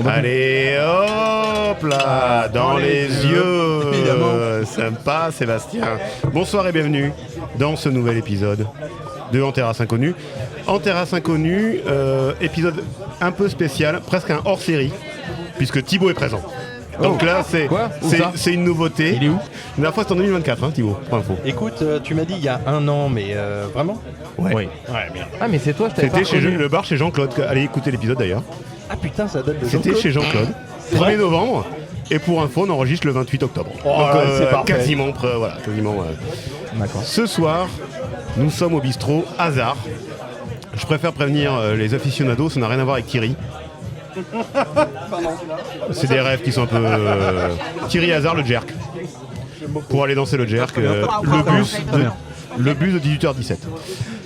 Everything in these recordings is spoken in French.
Allez, hop là, dans les yeux. Sympa, Sébastien. Bonsoir et bienvenue dans ce nouvel épisode de En Terrasse Inconnue. En Terrasse Inconnue, épisode un peu spécial, presque un hors-série, puisque Thibaut est présent. Donc là, c'est une nouveauté. Il est où? La dernière fois, c'était en 2024, hein, Thibaut, pour info. Écoute, tu m'as dit il y a un an, mais vraiment? Ouais. Oui. Ouais, merde. Ah, mais c'est toi, je t'avais pas C'était reconnu. le bar chez Jean-Claude. Allez écouter l'épisode d'ailleurs. Ah putain, ça date de C'était Jean-Claude. chez Jean-Claude, 1er novembre. Et pour info, on enregistre le 28 octobre. Oh, Donc c'est parfait. quasiment. D'accord. Ce soir, nous sommes au bistrot Hasard. Je préfère prévenir les aficionados, ça n'a rien à voir avec Thierry. C'est des rêves qui sont un peu... Thierry Hasard, le jerk. Pour aller danser le jerk, le bus de 18h17.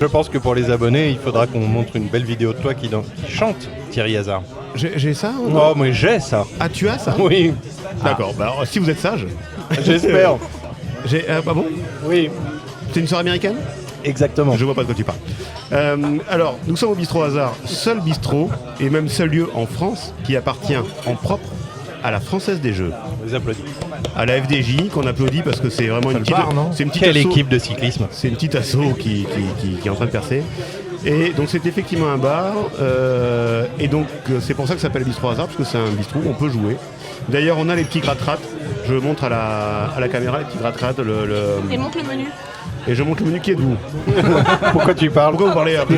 Je pense que pour les abonnés, il faudra qu'on montre une belle vidéo de toi qui chante Thierry Hazard. J'ai ça ou non? Non, mais j'ai ça. Ah, tu as ça? Oui, D'accord, bah, alors, si vous êtes sage. j'espère. Ah bon? Oui, C'est une soirée américaine? exactement. Je vois pas de quoi tu parles. Alors, nous sommes au bistrot Hasard, seul bistrot et même seul lieu en France qui appartient en propre à la Française des Jeux, On les applaudit. à la FDJ qu'on applaudit parce que c'est vraiment une petite, bar, non? c'est une petite Quelle asso, équipe de cyclisme. c'est une petite asso qui est en train de percer. Et donc c'est effectivement un bar et donc c'est pour ça que ça s'appelle bistrot Hasard parce que c'est un bistrot où on peut jouer. D'ailleurs, on a les petits gratte-rates. Je montre à la caméra les petits gratte-rates. Et montre le menu. Et je montre le menu. Qui êtes-vous? Pourquoi tu parles? Pourquoi vous parlez après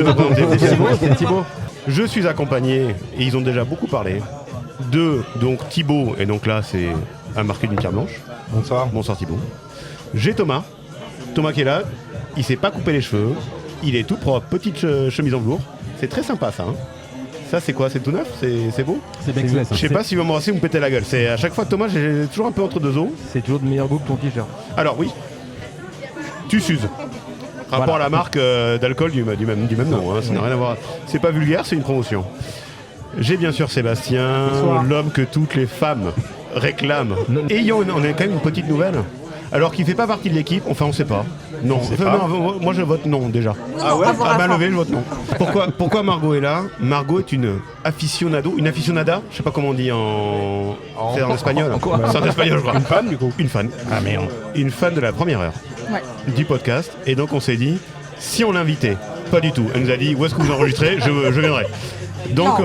C'est Thibaut. Je suis accompagné, et ils ont déjà beaucoup parlé, de donc Thibaut, et donc là c'est un marqué d'une pierre blanche. Bonsoir. Bonsoir Thibaut. J'ai Thomas qui est là, il s'est pas coupé les cheveux, il est tout propre, petite chemise en velours. C'est très sympa ça. Hein. Ça c'est quoi? C'est tout neuf? C'est beau? C'est Bexless. Je sais pas si vous m'embrassez ou me péter la gueule. C'est à chaque fois Thomas, j'ai toujours un peu entre deux os. C'est toujours de meilleur goût que ton t-shirt. Alors oui, tu s'uses. Rapport à la marque d'alcool du même nom, hein, ça n'a rien à voir. C'est pas vulgaire, c'est une promotion. J'ai bien sûr Sébastien, l'homme que toutes les femmes réclament. Et on a quand même une petite nouvelle. Alors qu'il fait pas partie de l'équipe, enfin on sait pas. Non, non, moi je vote non déjà. Ah ouais? À main levée, je vote non. Pourquoi Margot est là? Margot est une aficionado, une aficionada, je sais pas comment on dit c'est en espagnol. C'est en espagnol, je crois. Une femme du coup? Une fan. Ah merde. Une fan de la première heure du podcast. Et donc on s'est dit, si on l'invitait, pas du tout. Elle nous a dit, où est-ce que vous enregistrez? Je viendrai. Donc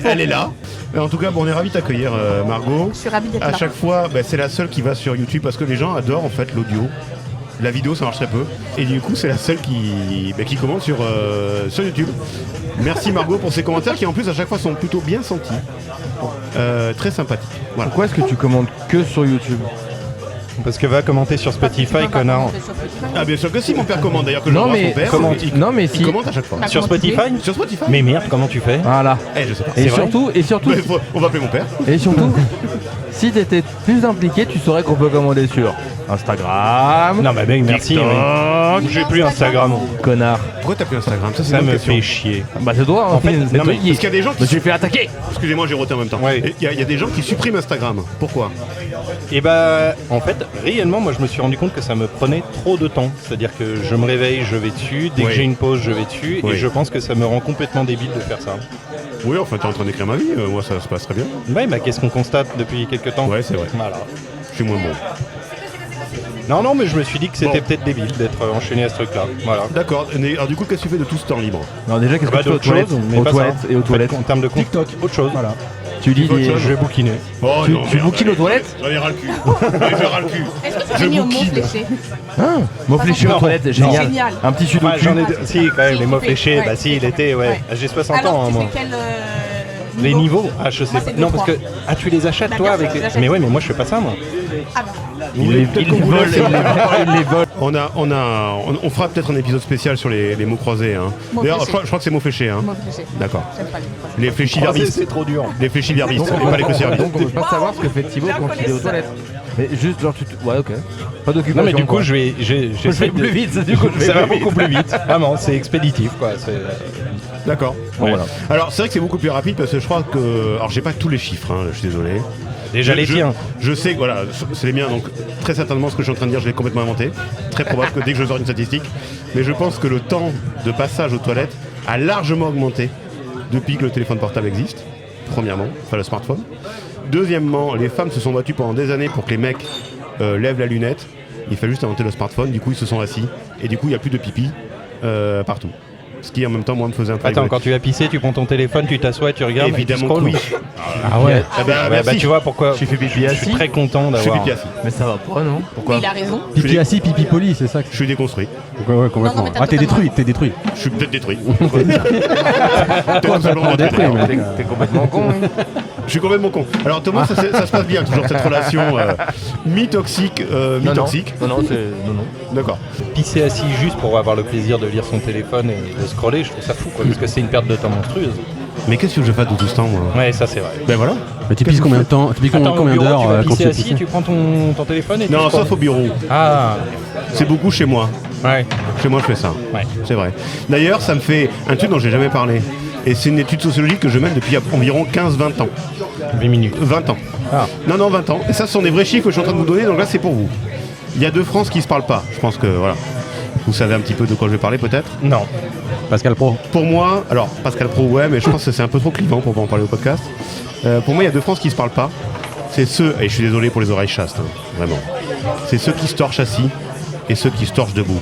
elle est là. Et en tout cas, on est ravis de t'accueillir Margot. Je suis ravie d'être À là. chaque fois, c'est la seule qui va sur YouTube parce que les gens adorent en fait l'audio. La vidéo, ça marche très peu. Et du coup, c'est la seule qui commente sur YouTube. Merci Margot pour ces commentaires qui en plus à chaque fois sont plutôt bien sentis. Très sympathiques. Voilà. Pourquoi est-ce que tu commandes que sur YouTube? Parce que va commenter sur Spotify, connard. Ah bien sûr que si, mon père commande d'ailleurs que Non, j'embrasse mais- mon père. comment- Il si. commente à chaque fois. Sur Spotify? Sur Spotify. Mais merde, comment tu fais? Voilà. Je sais pas. Et C'est vrai surtout, Mais on va appeler mon père. si t'étais plus impliqué, tu saurais qu'on peut commander sur Instagram. Non, bah mec, merci. TikTok. Oui. J'ai plus Instagram. Connard. Pourquoi t'as plus Instagram? Ça, c'est Ça une me bonne question. fait chier. Bah c'est toi, En fait, c'est non, toi mais qui... Parce qu'il y a des gens Je qui... me suis fait attaquer. Excusez-moi, j'ai roté en même temps. Ouais. Il y a des gens qui suppriment Instagram. Pourquoi? Et bah, en fait, réellement, moi, je me suis rendu compte que ça me prenait trop de temps. C'est-à-dire que je me réveille, je vais dessus. Dès Oui. que j'ai une pause, je vais dessus. Oui. Et je pense que ça me rend complètement débile de faire ça. Oui, enfin, t'es en train d'écrire ma vie. Moi, ça se passe très bien. Ouais, bah, qu'est-ce qu'on constate depuis quelques temps? Ouais, c'est vrai. Voilà. Je suis moins bon. Non, mais je me suis dit que c'était Bon. peut-être débile d'être enchaîné à ce truc-là. Voilà. D'accord. Alors, du coup, qu'est-ce que tu fais de tout ce temps libre? Non, déjà, qu'est-ce que Bah, tu fais aux d'autres toilettes? choses, mais Aux pas toilettes ça. et aux toilettes. En termes de TikTok. autre chose. Voilà. Tu lis Tu fais autre des... chose Je vais bouquiner. Oh Tu merde. bouquines aux toilettes? J'en ai ras le cul. J'en ai ras le cul. Est-ce que tu Je as mis au mot bouquine. fléché? Mot fléché Non. aux toilettes, génial. Génial. Un petit sudoku. Ouais, j'en ai deux. Si, quand même, les mots Ouais. fléchés. Bah, si, il était, ouais. Ouais. J'ai 60 Alors, ans, hein, tu moi. fais quel Les niveaux? Ah, je sais Moi, pas. c'est Non, deux, parce que. trois. Ah, tu les achètes, Bah, toi, bien avec sûr, les. je les achète. Mais ouais, mais moi, je fais pas ça, moi. Ah bah. Il les vole, il les vole. On fera peut-être un épisode spécial sur les mots croisés. Hein. Mots D'ailleurs, je fléchés. crois que c'est mots fléchés. Hein. Mot fléché. D'accord. J'aime pas les mots. Les fléchiverbistes. C'est trop dur. Les fléchiverbistes, Donc, et pas les cruciverbistes. donc on veut pas savoir ce que fait Thibaut quand il est aux toilettes. Mais juste genre Ouais, ok. Pas d'occupation. Non, mais du coup, quoi. je vais. Je J'essaie vais plus vite, du coup, je vais Ça va plus vite. beaucoup plus vite. Vraiment, c'est expéditif, quoi. D'accord. Bon, Ouais. voilà. Alors, c'est vrai que c'est beaucoup plus rapide parce que je crois que. Alors, j'ai pas tous les chiffres, hein, je suis désolé. Déjà les tiens. Je sais que voilà, c'est les miens, donc très certainement ce que je suis en train de dire, je l'ai complètement inventé. Très probable que dès que je sors une statistique. Mais je pense que le temps de passage aux toilettes a largement augmenté depuis que le téléphone portable existe. premièrement, enfin le smartphone. Deuxièmement, les femmes se sont battues pendant des années pour que les mecs lèvent la lunette. Il fallait juste inventer le smartphone, du coup ils se sont assis, et du coup il n'y a plus de pipi partout. Ce qui en même temps moi me faisait un peu Attends, rigoler. quand tu vas pisser, tu prends ton téléphone, tu t'assois, tu regardes. Évidemment et tu que oui. Ah ouais. Ah bah, merci. tu vois pourquoi Tu fais pipi je assis suis très content Je suis d'avoir. pipi assis. Mais ça va pas, non? Pourquoi? Il a raison. Pipi assis, pipi poli, c'est ça que Je suis déconstruit. Ouais, complètement. Non, mais t'as T'es totalement détruit, t'es détruit. Je suis peut-être détruit. Complètement détruit, mec. T'es complètement con, hein. Je suis complètement con. Alors Thomas, ça se passe bien toujours cette relation mi-toxique, mi-toxique. Non, c'est... Non. D'accord. Pisser assis juste pour avoir le plaisir de lire son téléphone et de scroller, je trouve ça fou quoi, parce que c'est une perte de temps monstrueuse. Mais qu'est-ce que je fais de tout ce temps moi? Ouais, ça c'est vrai. Ben voilà. Mais tu pisses combien de temps? Tu pisses Attends, combien au bureau, d'heures tu vas quand pisser tu assis, pisses tu prends ton téléphone et tu Non, scrolles. sauf au bureau. Ah, C'est beaucoup chez moi. ouais. Chez moi, je fais ça. Ouais. C'est vrai. D'ailleurs, ça me fait un truc dont j'ai jamais parlé. Et c'est une étude sociologique que je mène depuis environ 15-20 ans. 8 minutes. 20 ans. Ah. Non, 20 ans. Et ça, ce sont des vrais chiffres que je suis en train de vous donner, donc là, c'est pour vous. Il y a deux France qui se parlent pas. Je pense que, voilà. Vous savez un petit peu de quoi je vais parler, peut-être. Non. Pascal Pro. Pour moi, alors, Pascal Pro, ouais, mais je pense que c'est un peu trop clivant pour pas en parler au podcast. Pour moi, il y a deux France qui se parlent pas. C'est ceux, et je suis désolé pour les oreilles chastes, hein, vraiment. C'est ceux qui se torchent assis et ceux qui se torchent debout.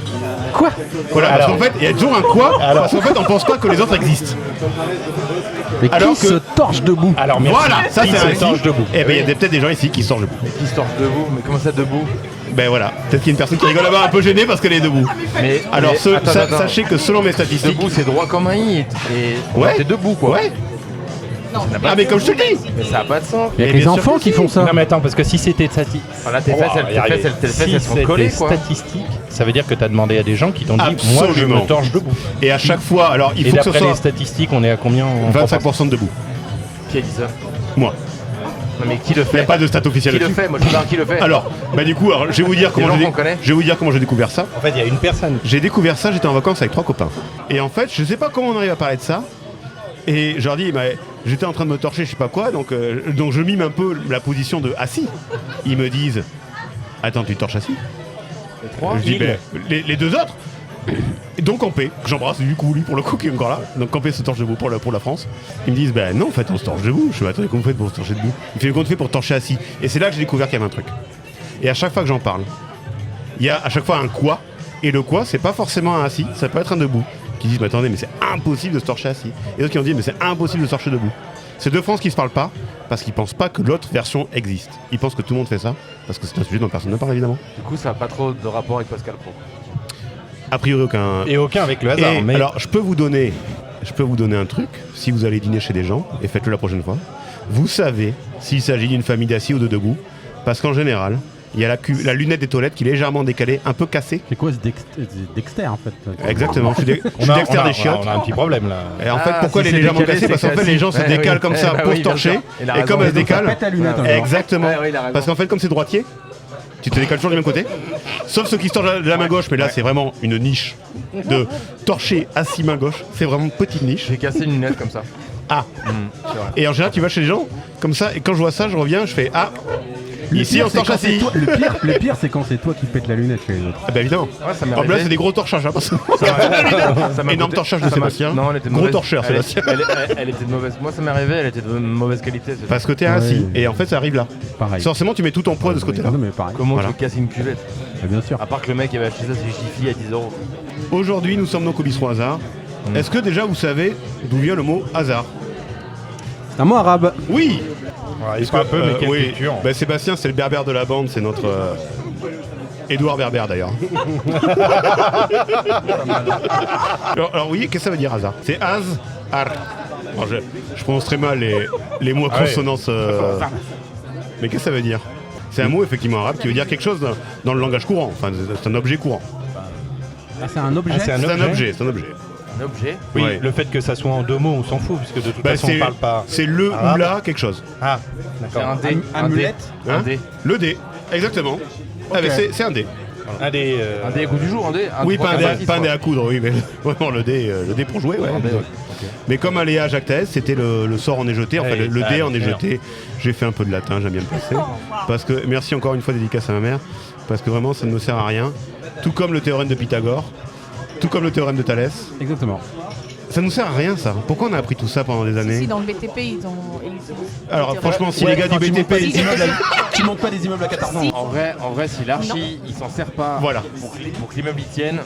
Quoi? Voilà, parce Alors. qu'en fait, il y a toujours un quoi, parce qu'en fait, on pense pas que les autres existent. Mais Alors qui que- se torche debout? Alors merci. Voilà, ça Il c'est se un torche debout. Eh ben, il y a peut-être des gens ici qui se torchent debout. Qui se torche debout? Mais comment ça debout? Ben voilà, peut-être qu'il y a une personne qui rigole là-bas un peu gênée parce qu'elle est debout. Mais... Alors, mais attends. sachez que selon mes statistiques. Debout, c'est droit comme un i. Et Ouais. t'es debout, quoi. Ouais. Non, Ah, mais comme je te le dis. Mais ça a pas de sens. Il y a Mais que les bien sûr enfants que qui si. font ça. Non mais attends, parce que si c'était Voilà, tes fesses, elles sont collées, quoi. statistique, ça veut dire que tu as demandé à des gens qui t'ont dit moi je Absolument. me torche debout. Et à chaque fois, alors il Et faut que ce d'après les soit statistiques, on est à combien en 25% de debout. Qui a dit ça? Moi. Non, mais qui le Il n'y a fait? pas de stat officiel Qui le là-dessus. fait? Moi, je veux savoir qui le fait. Alors, bah du coup, alors, je vais vous dire comment gens j'ai qu'on connaît. je vais vous dire comment j'ai découvert ça. En fait, il y a une personne. J'ai découvert ça, j'étais en vacances avec 3 copains. Et en fait, je sais pas comment on arrive à parler de ça. Et je leur dis, bah, j'étais en train de me torcher, je sais pas quoi, donc je mime un peu la position de assis. Ils me disent, attends, tu te torches assis? Je dis, ben, les deux autres. Et donc Campé, que j'embrasse du coup lui pour le coup qui est encore là. Donc Campé se torche debout pour la France. Ils me disent, ben non, en fait on se torche debout. Je dis, attendez, comment vous faites pour se torcher debout? Il fait, comment tu fais pour te torcher assis? Et c'est là que j'ai découvert qu'il y avait un truc. Et à chaque fois que j'en parle, il y a à chaque fois un quoi. Et le quoi, c'est pas forcément un assis, ça peut être un debout. Qui disent, mais attendez, mais c'est impossible de se torcher assis. Et d'autres qui ont dit, mais c'est impossible de se torcher debout. C'est deux France qui se parlent pas parce qu'ils pensent pas que l'autre version existe. Ils pensent que tout le monde fait ça parce que c'est un sujet dont personne ne parle évidemment. Du coup, ça a pas trop de rapport avec Pascal Pro. A priori aucun. Et aucun avec le hasard. Et Mais alors, je peux vous donner un truc, si vous allez dîner chez des gens, et faites-le la prochaine fois. Vous savez s'il s'agit d'une famille d'assis ou de debout, parce qu'en général, il y a la lunette des toilettes qui est légèrement décalée, un peu cassée. C'est quoi ce Dexter en fait? Exactement, je suis on a, Dexter des chiottes. on a un petit problème là. Et en fait, Ah, pourquoi si elle est c'est légèrement décalé, cassée? c'est Parce qu'en fait, les gens se classique. décalent Ouais, comme oui. ça Bah pour oui, se bien torcher. sûr. Il a Et raison. comme elle se Donc, ça décale. pète la lunette, en fait. Exactement. Ouais, ouais, il a raison. Parce qu'en fait, comme c'est droitier, tu te décales toujours du même côté. Sauf ceux qui se torchent de la main gauche, mais là, c'est vraiment une niche de torcher assis main gauche. C'est vraiment une petite niche. J'ai cassé une lunette comme ça. Ah. C'est vrai. Et en général, tu vas chez les gens comme ça, et quand je vois ça, je reviens, je fais ah. Ici, on se torche assis. Le pire, c'est quand c'est toi qui pètes la lunette chez les autres. Ah bah évidemment. Ouais, ça m'est En plus, là, arrivé. c'est des gros torchages. Hein, parce que- Ça m'a Énorme coûté- torchage de ça m'a- Sébastien. Non, elle était de Gros mauvaise- torcheur, elle- Sébastien. Elle était de mauvaise. Moi, ça m'est arrivé, elle était de mauvaise qualité. c'est Parce tout. que t'es assis. Ouais. Et en fait, ça arrive là. Pareil. Forcément, tu mets tout ton poids de ce côté-là. Non, mais pareil. Comment Voilà. tu casses une cuvette? Bien sûr. À part que le mec avait acheté ça chez Jiffy à 10 €. Aujourd'hui, nous sommes donc au bistrot hasard. Est-ce que déjà vous savez d'où vient le mot hasard? C'est un mot arabe. Oui. Il se un peu, mais quelle oui. culture. Bah, Sébastien, c'est le berbère de la bande, c'est notre Édouard Berbère d'ailleurs. alors oui, qu'est-ce que ça veut dire hasard? C'est az-ar. Alors, je prononce très mal les mots à Ah ouais. consonance. Mais qu'est-ce que ça veut dire? C'est un mot effectivement arabe qui veut dire quelque chose dans le langage courant. Enfin, c'est un objet courant. Ah, c'est un objet. Ah, c'est un C'est un objet. objet, c'est un objet. Un objet. Oui, Ouais. le fait que ça soit en deux mots, on s'en fout, puisque de toute Bah, façon, on parle pas. c'est le arabe. ou la quelque chose. Ah, C'est un d'accord. dé. Un dé. Amulette. Un Hein dé. Le dé, exactement. Ah, mais c'est un dé. Un des. Un dé, coup du jour, un dé. Oui, trois, pas un quatre, dé, six, pas un quoi. dé à coudre, oui, mais vraiment le dé pour jouer, ouais. Un dé, ouais. Mais comme à Léa Jacques Thaès, c'était le sort en est jeté, enfin Ouais, le ça, dé en est bien sûr. jeté. J'ai fait un peu de latin, j'aime bien le placer. Parce que, merci encore une fois dédicace à ma mère, parce que vraiment ça ne me sert à rien. Tout comme le théorème de Pythagore, tout comme le théorème de Thalès. Exactement. Ça nous sert à rien ça. Pourquoi on a appris tout ça pendant des années? Si, dans le BTP, ils ont. Alors franchement, si Ouais, les gars du enfin, BTP... tu montes pas des immeubles à 14 ans. En vrai, si l'archi, il s'en sert pas Voilà. pour que l'immeuble il tienne,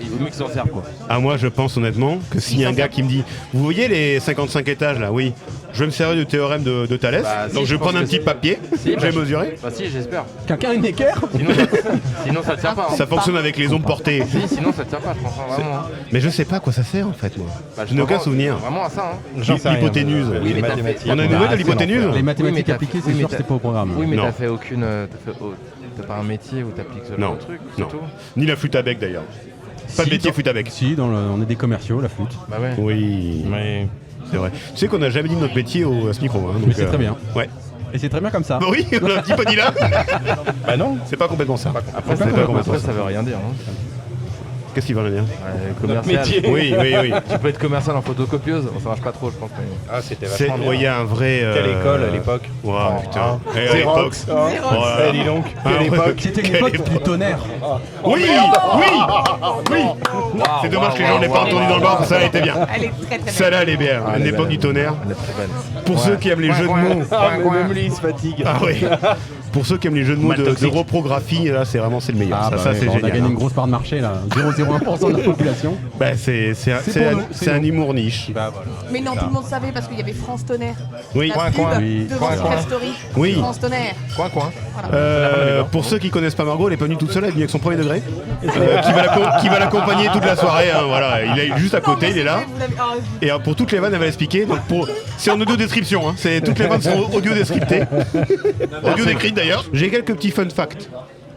il vaut mieux qu'il s'en serve quoi. Ah moi je pense honnêtement que s'il y a un gars qui me dit vous voyez les 55 étages là, oui, je vais me servir du théorème de Thalès, Bah, si, donc je je vais prendre pense un que petit si. papier, Si, je bah, vais je- mesurer. Bah si, j'espère. Quelqu'un a une équerre Sinon ça te sert pas. Hein. Ça fonctionne avec les ondes portées. Si, sinon ça te sert pas, je pense hein, vraiment. hein. Mais je sais pas à quoi ça sert en fait moi. Bah, Je n'ai aucun pense souvenir. Vraiment à ça. Hein. J'en sais rien, L'hypoténuse. moi, Oui, les mais t'as mathématiques. On a une nouvelle de c'est l'hypoténuse l'enfer. Les mathématiques Oui, mais appliquées, t'as- c'est oui, sûr mais que c'était pas au programme. Oui, mais Non. t'as fait aucune. T'as pas un métier où t'appliques ce genre Non, de truc, non. c'est tout. Ni la flûte à bec d'ailleurs. Pas de Si, métier dans- flûte à bec. Si, on est des commerciaux, la flûte. Bah ouais. Oui, Mais c'est vrai. Tu sais qu'on n'a jamais dit notre métier à ce micro. Hein, donc, Mais c'est très bien. Ouais. Et c'est très bien comme ça. Bah oui, on a un petit peu dit là. bah non. C'est pas complètement ça. Après, C'est pas complètement après ça. ça veut rien dire. Hein. Qu'est-ce qu'il va en dire? Commercial. métier. Oui, oui, oui. Tu peux être commercial en photocopieuse, ça marche pas trop, je pense. Mais... Ah, c'était C'est- vachement ouais, il y bien. a un vrai. Quelle école à l'époque? Waouh, putain. Et à Xerox. l'époque. Hein. Voilà. Eh, dis donc, Ah, quelle ouais. époque. C'était une Quelle époque époque. du tonnerre. Oui, oui. C'est dommage que les gens n'aient pas entendu dans le bar, ça a été bien. Elle est très très Celle-là, elle est bien. elle est L'époque belle. du tonnerre. Elle est très belle. Pour ceux qui aiment les jeux de mots. Ah, mais même lui, il se fatigue. Ah oui. Pour ceux qui aiment les jeux de mots Mal de toxique. reprographie, là, c'est vraiment c'est le meilleur. Ah, ça, bah ça ouais, c'est bah, on a génial. gagné hein. une grosse part de marché là, 0,01% de la population. Bah, c'est pour nous, c'est un nous. humour niche. Bah voilà. Mais non, tout le monde savait parce qu'il y avait France Tonnerre. Oui. La Coin, pub coin. Oui. devant Coin, Secret coin. Story. Oui. France Tonnerre. Coin. Pour ceux qui connaissent pas Margot, elle est pas venue toute seule, elle est venue avec son premier degré, qui va l'accompagner toute la soirée. Hein, voilà, il est juste à côté, il est là. Vous l'avez- ah, Et pour toutes les vannes, elle va l'expliquer. Donc c'est en audio description. Hein. Toutes les vannes sont audio descriptées, audio décrites d'ailleurs. J'ai quelques petits fun facts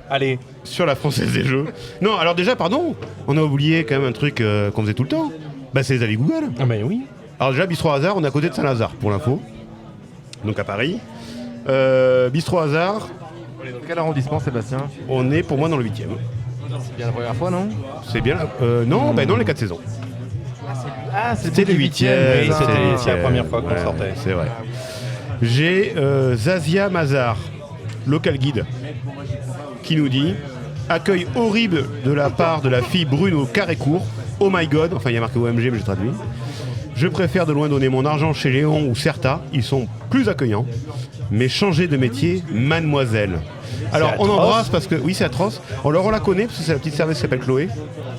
Allez. sur la Française des Jeux. Non, alors déjà, pardon, on a oublié quand même un truc qu'on faisait tout le temps. Bah, c'est les avis Google. Ah, mais oui. Alors déjà, Bistrot Hasard, on est à côté de Saint-Lazare pour l'info. Donc à Paris. Bistrot Hasard, On est dans quel arrondissement, Sébastien? on est pour moi dans le 8ème. C'est bien la première fois, non? C'est bien. Non, bah non, les 4 saisons. Ah, C'était le 8ème. Oui, c'est la première fois qu'on Ouais, sortait. C'est vrai. J'ai Zazia Mazar, local guide, qui nous dit accueil horrible de la part de la fille brune au carré court. Oh my god, enfin il y a marqué OMG mais j'ai traduit. Je préfère de loin donner mon argent chez Léon ou Certa, ils sont plus accueillants. Mais changer de métier, mademoiselle. Alors on atroce. embrasse parce que, oui c'est atroce, on la connaît parce que c'est la petite serveuse qui s'appelle Chloé.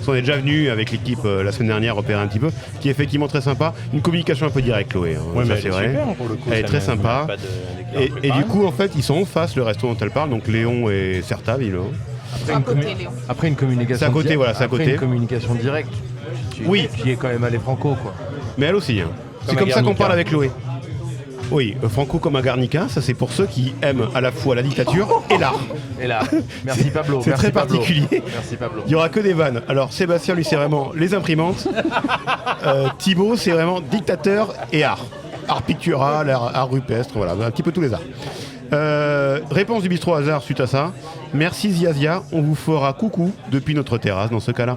On est déjà venu avec l'équipe la semaine dernière repérer un petit peu, qui est effectivement très sympa. Une communication un peu directe Chloé, hein, Ouais, ça mais c'est elle est vrai. super, pour le coup, Elle est ça très me- sympa. pas de- Et du coup en fait ils sont en face le resto dont elle parle, donc Léon et Certa, Vilo. c'est à côté, Léon. Après une communication. C'est à côté, voilà, c'est à après côté. une communication directe. Oui. Qui est quand même allé franco, quoi. Mais elle aussi. Hein. C'est Comme comme à ça qu'on Guernica. parle avec Chloé. Oui, Franco comme à Garnica, ça c'est pour ceux qui aiment à la fois la dictature et l'art. Et là, merci Pablo. C'est merci très Pablo. particulier. Merci Pablo. Il y aura que des vannes. Alors Sébastien lui c'est vraiment les imprimantes. Thibaut c'est vraiment dictateur et art. Art pictural, art rupestre, voilà, un petit peu tous les arts. Réponse du bistrot hasard suite à ça. Merci Ziazia, on vous fera coucou depuis notre terrasse dans ce cas-là.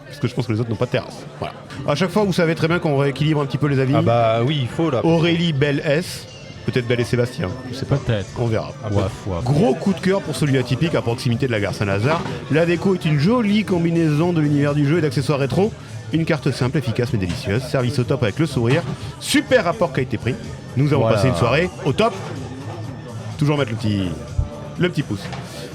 Parce que je pense que les autres n'ont pas de terrasse. Voilà. À chaque fois, vous savez très bien qu'on rééquilibre un petit peu les avis. Ah bah oui, il faut là. Aurélie Belle S, peut-être Belle et Sébastien, je sais pas, Peut-être. on verra. Waf, waf. Gros coup de cœur pour celui atypique à proximité de la gare Saint-Lazare. La déco est une jolie combinaison de l'univers du jeu et d'accessoires rétro. Une carte simple, efficace mais délicieuse. Service au top avec le sourire. Super rapport qualité-prix. Nous avons Voilà. passé une soirée au top. Toujours mettre le petit pouce.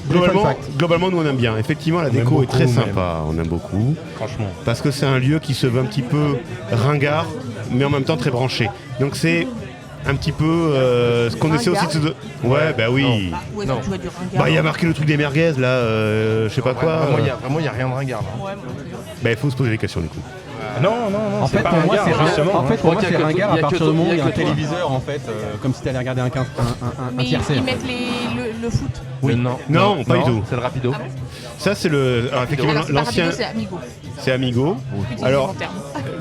Les fun Globalement, facts. globalement, nous on aime bien. Effectivement, la On aime déco est très beaucoup, même. sympa. On aime beaucoup. Franchement. Parce que c'est un lieu qui se veut un petit peu ringard, mais en même temps très branché. Donc c'est un petit peu ce qu'on essaie aussi de se... Ouais, bah oui. Où est-ce Non. que tu vois du ringard? Bah il y a marqué le truc des merguez là, je sais pas quoi. Vraiment, il y a rien de ringard. Là. Ouais, Bah il faut se poser des questions du coup. Non, En c'est fait, pas pour moi, ringard, c'est justement, en fait, hein. pour moi, Il y a c'est que ringard toi- à partir du moment où il y a un que toi. téléviseur, en fait, comme si t'allais regarder un Mais tiercé. ils en fait. mettent le foot. Oui. Non, Non, pas du tout. C'est le rapido. Ça c'est le. Alors effectivement Alors, c'est pas l'ancien Rapido, c'est Amigo. c'est Amigo. Utilisez Alors mon terme.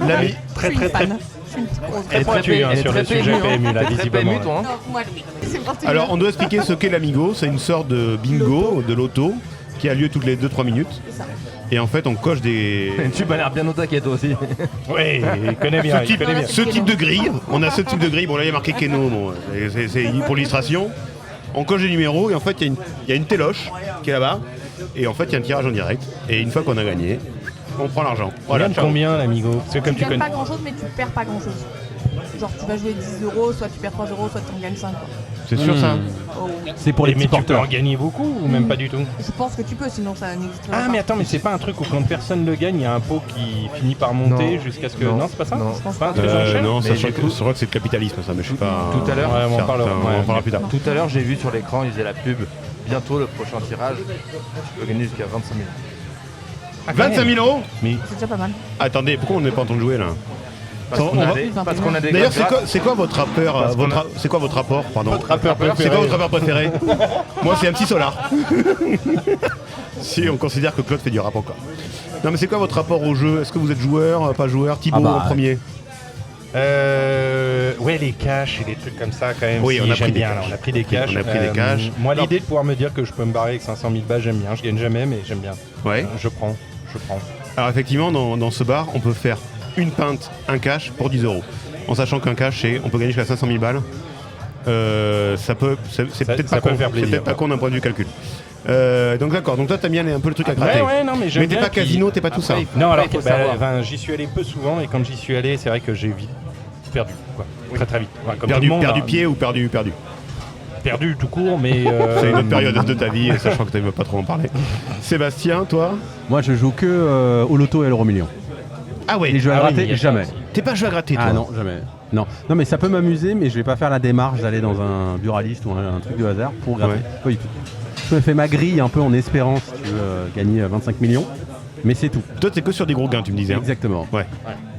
l'ami. Très Je suis très très. fan. Je suis une petite grosse Elle est très tue, hein, sur le sujet PMU là, Très visiblement. PMU, toi, hein. Non, moi, oui. C'est parti. Alors on doit expliquer ce qu'est l'Amigo. C'est une sorte de bingo, de loto, qui a lieu toutes les 2-3 minutes. C'est ça. Et en fait on coche des. Tu m'as l'air bien au taquet, toi aussi. Oui, il connaît bien, Ce il type, connaît bien. ce type de grille, on a ce type de grille. Bon là il y a marqué Keno, bon, c'est pour l'illustration. On coche des numéros et en fait il y a une téloche qui est là-bas. Et en fait il y a un tirage en direct. Et une fois qu'on a gagné, on prend l'argent. Voilà, Voilà, ciao. combien l'amigo? Parce que comme Tu tu gagnes connais. pas grand chose, mais tu perds pas grand chose. Genre, tu vas jouer 10 euros, soit tu perds 3 euros, soit tu en gagnes 5. Quoi. C'est sûr ça. Oh. C'est pour les mais petits tu peux en porteurs. gagner beaucoup ou même pas du tout? Je pense que tu peux, sinon ça n'existerait Ah pas. mais attends, mais c'est pas un truc où quand personne le gagne, il y a un pot qui finit par monter Non. jusqu'à ce que... Non. Non, c'est pas ça? Non. Je pense Pas un pas. truc en chaîne? Non, ça Mais je du crois coup- que c'est le capitalisme ça, mais je suis pas. Tout à l'heure, Ouais, on en certain, parlera. on en Ouais, parlera plus tard. Tout à l'heure, j'ai vu sur l'écran, ils faisaient la pub. Bientôt, le prochain tirage, tu peux gagner jusqu'à 25 000. 25 000 euros. Mais C'est déjà pas mal. Attendez, pourquoi on n'est pas en train de jouer là? Parce On qu'on a va- des- parce qu'on a des D'ailleurs, codes c'est quoi votre rappeur Parce qu'on a- c'est quoi votre rapport pardon rappeur C'est préféré. quoi votre rappeur préféré? Moi, c'est MC Solar. Si on considère que Claude fait du rap encore. Non, mais c'est quoi votre rapport au jeu? Est-ce que vous êtes joueur, pas joueur? Thibaut Ah bah, en premier. ouais, les caches et des trucs comme ça quand même. Oui, si, on a j'aime pris des bien. caches. Là, on a pris des caches. On a pris des caches. Moi, Non. l'idée de pouvoir me dire que je peux me barrer avec 500 000 balles, j'aime bien. Je gagne jamais, mais j'aime bien. Ouais. Je prends. Alors effectivement, dans ce bar, on peut faire une pinte, un cash pour 10 euros. En sachant qu'un cash, on peut gagner jusqu'à 500 000 balles. C'est peut-être ça pas peut con. faire C'est plaisir, peut-être pas ouais. con d'un point de vue calcul. Donc d'accord. Donc toi, t'aimes bien un peu le truc à gratter. Ouais, non, mais j'aime Mais t'es bien pas casino, t'es pas tout ça. Après, Non, alors il faut bah, savoir. enfin, j'y suis allé peu souvent et quand j'y suis allé, c'est vrai que j'ai vite perdu. Quoi. Très très vite. Enfin, comme Perdu, tout le monde, perdu hein. pied ou perdu. Perdu tout court, mais. C'est une autre période de ta vie, et ça, je crois que tu ne veux pas trop en parler. Sébastien, toi? Moi, je joue que au loto et à l'euro million. Ah ouais. Les jeux à Ah oui, gratter, mais il y a ça jamais. aussi. T'es pas jeu à gratter, toi? Ah non, jamais. Non, mais ça peut m'amuser, mais je vais pas faire la démarche d'aller dans un buraliste ou un truc de hasard pour gratter. Ouais. Pas du tout. Je me fais ma grille un peu en espérant, si tu veux, gagner 25 millions, mais c'est tout. Toi, t'es que sur des gros gains, tu me disais. Hein. Exactement. Ouais.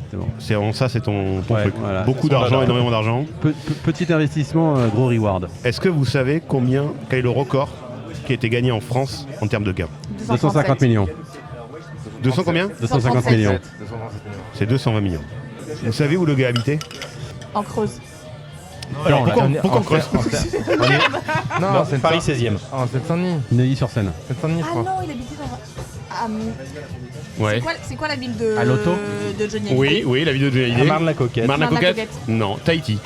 Exactement. C'est vraiment ça, c'est ton Ouais, truc. voilà. Beaucoup C'est son d'argent, dada. énormément d'argent. Petit investissement, gros reward. Est-ce que vous savez quel est le record qui a été gagné en France en termes de gains? 250 millions. 200 combien? 250 millions. 237 millions. C'est 220 millions. Vous savez où le gars habitait? En Creuse. Alors pourquoi En on creuse? Non, Non, c'est Paris 16e. En Seine-Saint-Denis. Neuilly-sur-Seine. Seine-Saint-Denis, je Ah crois. non, il habitait dans. Ah, Ouais. c'est quoi la ville de. À l'auto De Johnny Oui, Hallyday oui, la vidéo de Johnny À Hallyday. Marne-la-Coquette. Marne-la-Coquette Marne-la-Coquette. Non, Tahiti.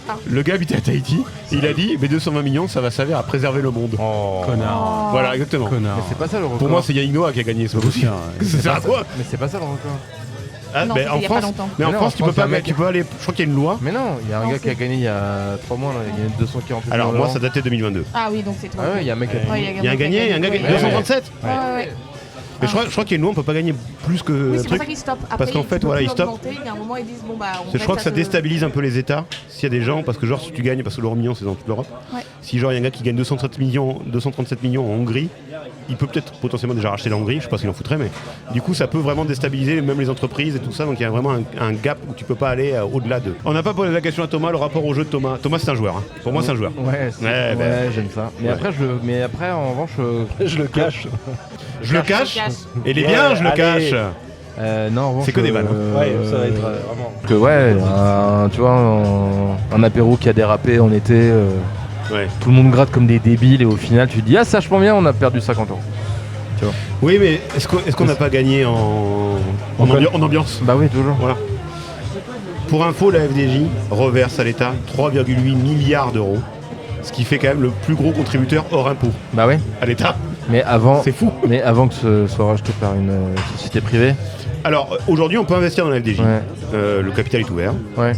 Ah. Le gars habitait à Tahiti. Il a dit, mais 220 millions, ça va servir à préserver le monde. Oh. Connard. Voilà, exactement. Connard. Mais c'est pas ça le record. Pour moi, c'est Yannick Noah qui a gagné, c'est pas possible. Tiens, Ça sert à quoi? Mais c'est pas ça le record. Ah, Non, mais c'était en il y a pas France, longtemps. mais en Mais non, France, en tu peux France, pas un mec- tu peux aller. Je crois qu'il y a une loi. Mais non, il y a un Non, gars qui a c'est- gagné il y a 3 mois, là, il a gagné 248 millions. Alors moi, d'euros. ça datait de 2022. Ah oui, donc c'est toi. Ah ouais, il y a un mec qui a Ouais. Il y a un gagné, il y a un gars qui a Ouais, 237. ouais. Mais je crois qu'il y a une loi, on peut pas gagner plus que Oui, c'est pour ça truc. qu'ils stoppent. Après, Parce qu'en fait, tu peux voilà, plus ils stoppent. augmenter, Il y a un moment, ils disent bon bah. Je crois que ça déstabilise un peu les États. S'il y a des gens, parce que genre si tu gagnes, parce que l'euro million c'est dans toute l'Europe. Ouais. Si genre il y a un gars qui gagne 237 millions en Hongrie, il peut peut-être potentiellement déjà racheter la Hongrie. Je sais pas s'il en foutrait, mais du coup ça peut vraiment déstabiliser même les entreprises et tout ça. Donc il y a vraiment un gap où tu peux pas aller au-delà de. On n'a pas posé la question à Thomas, le rapport au jeu de Thomas. Thomas c'est un joueur. Hein. Pour moi c'est un joueur. Ouais, Ouais, ben, j'aime ça. Mais ouais. après, en revanche, Je le cache. Je le cache. cache. Et les Ouais, biens, je le allez. cache. non, en revanche, C'est que des balles, hein. Ouais, ça va être vraiment. Que ouais, tu vois, un apéro qui a dérapé en été, Ouais. tout le monde gratte comme des débiles et au final tu te dis ah ça je pense bien, on a perdu 50 euros. Oui, mais est-ce qu'on n'a pas gagné en ambiance? Bah oui, toujours. Voilà. Pour info, la FDJ reverse à l'État 3,8 milliards d'euros, ce qui fait quand même le plus gros contributeur hors impôt Bah oui. à l'État. Mais avant, C'est fou. mais avant que ce soit racheté par une société privée. Alors aujourd'hui, on peut investir dans la FDJ. Ouais. Le capital est ouvert. Ouais.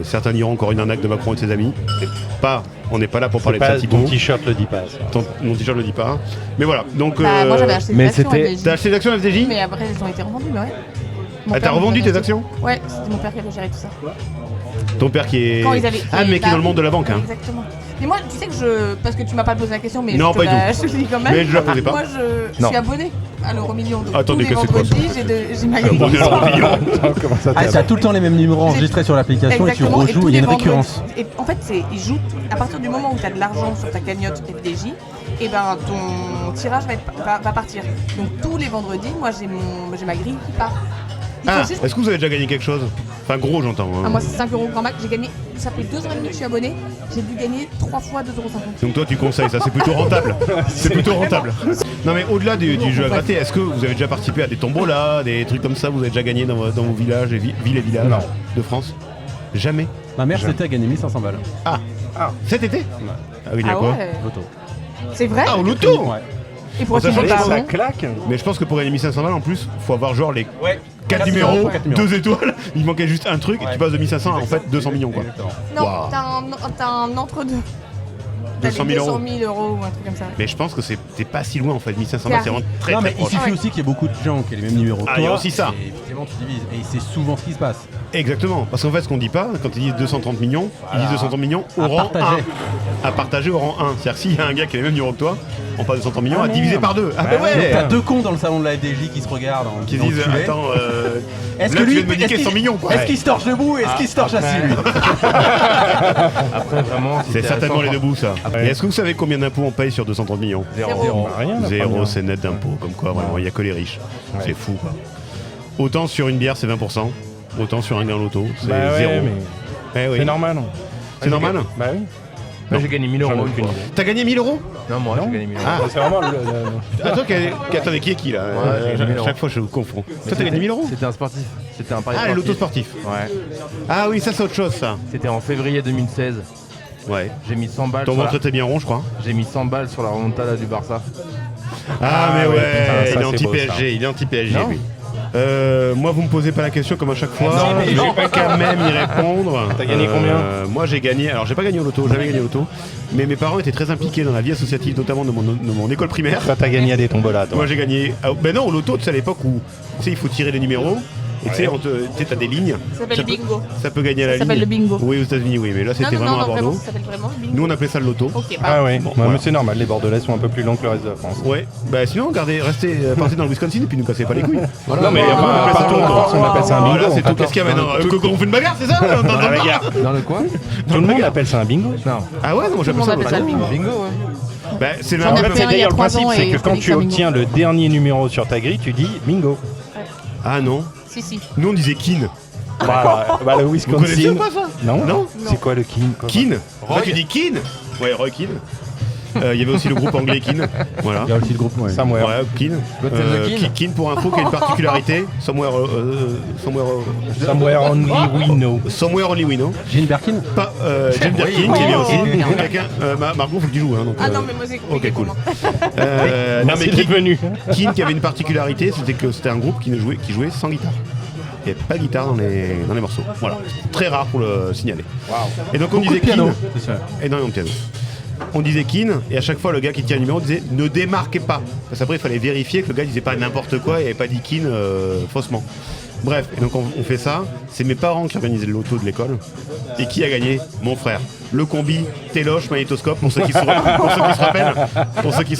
Certains diront encore une arnaque de Macron et de ses amis. On n'est pas là pour parler de Pas, ça, Thibaut. ton t-shirt le dit pas. Ça. Mon t-shirt le dit pas. Mais voilà. Donc, Bah, moi j'avais acheté mais des actions c'était- FDJ. t'as acheté des actions à la FDJ? Mais après, elles ont été revendues, mais ouais. Mon Ah, père t'as nous revendu avait tes acheté. actions? Ouais, c'était mon père qui avait géré tout ça. Ton père qui est. Quand ils avaient. Ah, mais qui est dans le monde de la banque. Hein. Exactement. Mais moi, tu sais que je. Parce que tu m'as pas posé la question, mais Non, je, pas te du la... je te le dis quand même. Mais je la posais pas. Moi, je Non. suis abonné à l'euro million. Donc Attendez, tous les que c'est quoi, vendredis, j'ai ma grille. Abonné à l'euro million. Comment ça Ah, t'as tout le temps les mêmes numéros enregistrés sur l'application et tu Exactement, rejoues, tous il y a les une récurrence. vendredis. Et en fait, ils jouent à partir du moment où tu as de l'argent sur ta cagnotte FDJ, et ben ton tirage va partir. Donc tous les vendredis, moi j'ai ma grille qui part. Il faut Ah, juste- est-ce que vous avez déjà gagné quelque chose? Enfin, gros, j'entends. Hein. Ah, moi c'est 5 € grand max, j'ai gagné, ça fait 2 ans et demi que je suis abonné, j'ai dû gagner 3 fois 2,50 €. Donc toi tu conseilles ça, c'est plutôt rentable. C'est plutôt rentable. Non mais au-delà du jeu à gratter, est-ce que vous avez déjà participé à des tombolas, des trucs comme ça? Vous avez déjà gagné dans vos villages et villes et villages Non. de France? Jamais. Ma mère s'était à gagner 1500 balles. Cet été? Ah oui, il y a Ah quoi? ouais, Loto. c'est vrai? Ah, au loto! Ouais. Et pour En sachant attirer que les je pense- parents. claque. Mais je pense que pour gagner 1500 balles en plus, faut avoir genre les 4 Quatre numéros, numéros, 4 numéros. 2 étoiles. Il manquait juste un truc et tu passes de 1500 à en fait 200 millions quoi. Non, Waouh. t'as un entre-deux. T'as 200 les 000 200 000 euros ou un truc comme ça. Mais je pense que t'es pas si loin en fait. 1500 balles, c'est vraiment très Non, très mais il proche. suffit Ouais. aussi qu'il y ait beaucoup de gens qui aient les mêmes numéros que Ah, toi. il y a aussi ça. Et effectivement, tu divises. Et c'est souvent ce qui se passe. Exactement. Parce qu'en fait, ce qu'on dit pas, quand ils disent 230 millions, ils disent 230 millions au À rang partager. 1. À partager au rang 1. C'est-à-dire que s'il y a un gars qui a les mêmes numéros que toi, on passe de 230 millions à merde. diviser par 2. Ah bah Bah ouais. ouais. T'as deux cons dans le salon de la FDJ qui se regardent. En Qui disant disent enculé. attends, Est-ce là, que tu lui, viens de me niquer 100 millions quoi. Est-ce qu'il se torche debout et est-ce qu'il se torche assis lui Après, vraiment, si C'est t'es certainement les récent, deux bouts ça. Après- Et est-ce que vous savez combien d'impôts on paye sur 230 millions Zéro. Bah, rien, la Zéro, première. c'est net d'impôts. Comme quoi, vraiment, il n'y a que les riches. Ouais. C'est fou quoi. Autant sur une bière, c'est 20%. Autant sur un gain loto, c'est Bah ouais, 0. mais Eh oui. c'est normal. C'est normal. Bah oui. Moi, j'ai gagné 1000 J'en ai euros une aucune fois. idée. T'as gagné 1000 euros Non, moi, j'ai gagné 1000 euros. Ah, C'est vraiment attends, attendez, qui est là j'ai gagné 1000 euros. Chaque fois, je confonds. Toi, t'as gagné 1000 euros C'était un sportif. C'était un pari Ah, sportif. l'auto sportif. Ouais. Ah oui, ça, c'est autre chose, ça. C'était en février 2016. Ouais. J'ai mis 100 balles. Ton sur la- ventre était bien rond, je crois. J'ai mis 100 balles sur la remontada du Barça. Ah, mais ouais, ouais, putain, ça, il est c'est beau, anti-PSG. Il est anti-PSG, Non. lui. Moi, vous me posez pas la question comme à chaque fois. Non, mais je non. vais pas quand même y répondre. T'as gagné combien Moi, j'ai gagné. Alors, j'ai pas gagné au loto, jamais gagné au loto. Mais mes parents étaient très impliqués dans la vie associative, notamment de mon école primaire. Toi, t'as gagné à des tombolas, toi. Moi, j'ai gagné. Ben non, au loto, tu sais, à l'époque où tu sais, il faut tirer les numéros. Et tu sais, tu sais, t'as des lignes. Ça s'appelle le peut- bingo. Ça peut gagner à la Ça s'appelle ligne. le bingo. Oui, aux États-Unis, oui. Mais là, c'était Non, vraiment à vraiment, Bordeaux. ça s'appelle vraiment le bingo. Nous, on appelait ça le loto. Ok, Ah ouais, Bon, ouais, voilà. mais c'est normal, les Bordelais sont un peu plus longs que le reste de la France. Ouais, bah sinon, restez partez dans le Wisconsin et puis nous cassez pas les couilles. Non mais on enfin, appelle ça partout un en bingo. France, on appelle ça un Voilà, bingo. c'est tout. Qu'est-ce qu'il y a maintenant On fait une bagarre, c'est ça dans la bagarre. Dans le coin Tout le monde appelle ça un bingo. Non. Ah ouais, non, Tout le j'appelle monde ça appelle ça le bingo. Bingo, ouais. Bah, c'est le J'en ai En même. fait, fait c'est un il y a d'ailleurs le 3 principe, ans c'est et que quand Félix tu a bingo. obtiens le dernier numéro sur ta grille, tu dis bingo. Ah non, Si. nous on disait kin. Bah, le Vous connaissez Wisconsin. ou pas ça Non Non. C'est quoi le kin quoi Kin. En fait, tu dis kin. Ouais, Roy Kin. Il y avait aussi le groupe anglais Kin. Voilà. Il y a aussi le groupe, ouais. Somewhere. Ouais, Kin. God save the Kin. Kin pour info qui a une particularité. Somewhere Only we know. Somewhere only we know. Jane Birkin. Pas James Birkin qui est bien aussi. Quelqu'un. Margot, faut que tu joues. Hein, donc, Ah non, mais moi c'est compliqué ok, cool. pour moi. Non mais Merci d'être venu. Kin qui avait une particularité, c'était que c'était un groupe qui jouait sans guitare. Il n'y avait pas de guitare dans les morceaux. Voilà. Très rare pour le signaler. Et donc on Beaucoup disait de piano. Kin. C'est ça. Énormément de piano. On disait Kin, et à chaque fois le gars qui tient le numéro disait ne démarquez pas. Parce qu'après il fallait vérifier que le gars disait pas n'importe quoi et avait pas dit Kin faussement. Bref, et donc on fait ça. C'est mes parents qui organisaient le loto de l'école. Et qui a gagné? Mon frère. Le combi, téloche, magnétoscope, pour ceux qui se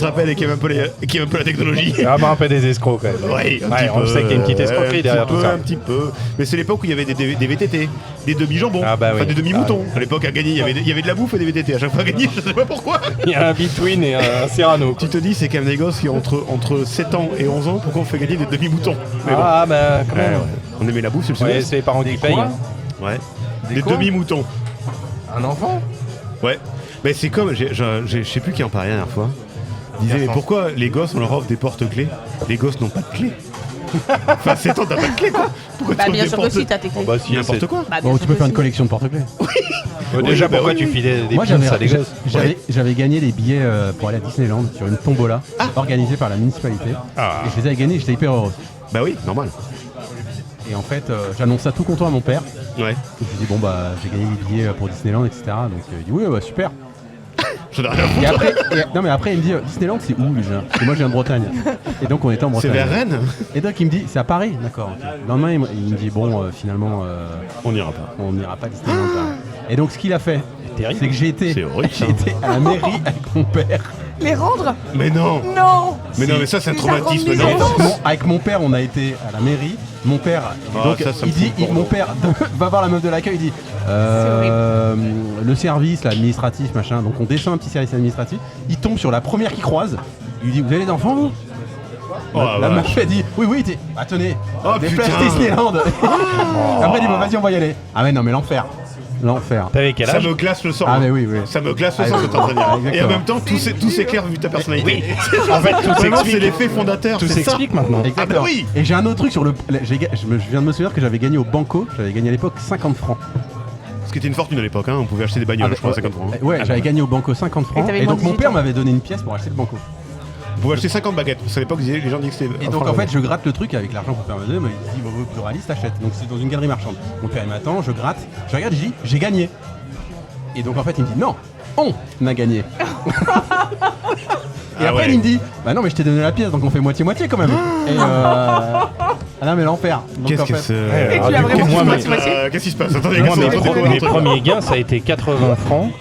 rappellent et qui aiment un peu la technologie. C'est vraiment un peu des escrocs quand même. Ouais, On sait qu'il y a une petite escroquerie derrière tout ça. Un petit peu. Mais c'est l'époque où il y avait des VTT, des demi-jambons, Ah bah oui. enfin des demi-moutons. À l'époque, à gagner, il y avait de la bouffe et des VTT. À chaque fois, à gagner, je sais pas pourquoi. Il y a un between et un Cyrano. Tu te dis, c'est quand même des gosses qui ont entre 7 ans et 11 ans, pourquoi on fait gagner des demi-moutons? Mais bon. Ah bah comment Ouais, ouais. On aimait la bouffe, c'est le Ouais, sud-est. c'est les parents qui payent. quoi Ouais. Des Des quoi demi-moutons. Un enfant Ouais. Mais c'est comme, je sais plus qui en parlait la dernière fois. Il disait, mais pourquoi les gosses, on leur offre des porte-clés? Les gosses n'ont pas de clés. Enfin, 7 ans, t'as pas de clés, quoi. Pourquoi Bah tu bien offres sûr des que si, t'as tes clés. Bah si, n'importe quoi? Bah, bien Bon, sûr tu peux que faire une si. collection de porte-clés. Déjà, Oui, bah pourquoi oui. tu filais des Moi, pins à des gosses? j'avais gagné des billets pour aller à Disneyland sur une tombola organisée par la municipalité. Ah. Et je les avais gagnés, j'étais hyper heureux. Bah oui, normal. Et en fait, j'annonce ça tout content à mon père. Ouais. Et je lui dis, bon, bah, j'ai gagné des billets pour Disneyland, etc. Donc, il dit, oui, bah, super. J'en ai rien à foutre. Et après, non, mais après, il me dit, Disneyland, c'est où déjà? Parce que moi, je viens de Bretagne. Et donc, on était en C'est Bretagne. vers Rennes? Et donc, il me dit, c'est à Paris? D'accord. Ok. Le lendemain, il me dit, bon, finalement, On n'ira pas. on n'ira pas à Disneyland. Et donc, ce qu'il a fait, Terrible. c'est que j'ai été C'est horrible, ça. à la mairie avec mon père. Les rendre? Mais non. Non. Mais non, mais ça, c'est un Les traumatisme. arômes Non. des enfants. Avec mon père, on a été à la mairie. Mon père, Ah, donc, ça me il dit, fout le mon père va voir la meuf de l'accueil, il dit le service là, administratif, machin. Donc on descend un petit service administratif. Il tombe sur la première qui croise. Il lui dit, vous avez des enfants vous? Oh, La vache. meuf a dit, oui, oui, tenez, Oh, des putain. places Disneyland. Après, il dit, bon, vas-y, on va y aller. Ah, mais non, mais l'enfer. L'enfer. T'avais quel Ça âge? me glace le sang. Ah, hein. mais oui, oui. Ça me glace le Ah, sang oui. de t'entendre dire. Et en Exactement. même temps, tout s'éclaire vu ta personnalité. En fait, tout Vraiment, c'est s'explique. l'effet fondateur. Tout c'est ça. s'explique maintenant. Exactement. Ah bah oui. Et j'ai un autre truc sur le. Je viens de me souvenir que j'avais gagné au Banco. J'avais gagné à l'époque 50 francs. Ce qui était une fortune à l'époque, hein. On pouvait acheter des bagnoles, je crois, à 50 francs. hein. Ouais, j'avais gagné au Banco 50 francs. t'avais Et moins donc mon 18 père ans. m'avait donné une pièce pour acheter le Banco. pouvez acheter 50 baguettes. Parce qu'à l'époque, les gens disaient que c'était. Et donc en fait je gratte le truc avec l'argent qu'on père me donner, mais il dit vos pluralistes achètent. Donc c'est dans une galerie marchande. Mon père il m'attend, je gratte, je regarde, je dis j'ai gagné. Et donc en fait il me dit non, on a gagné. Et après il me dit bah non mais je t'ai donné la pièce donc on fait moitié-moitié quand même. Et ah non mais l'enfer. Donc, Qu'est-ce en que fait, c'est Et tu as vraiment moi, fait moitié. Qu'est-ce qui se passe? Attendez, Moi, qu'est-ce mes premiers gains, ça a été 80 francs.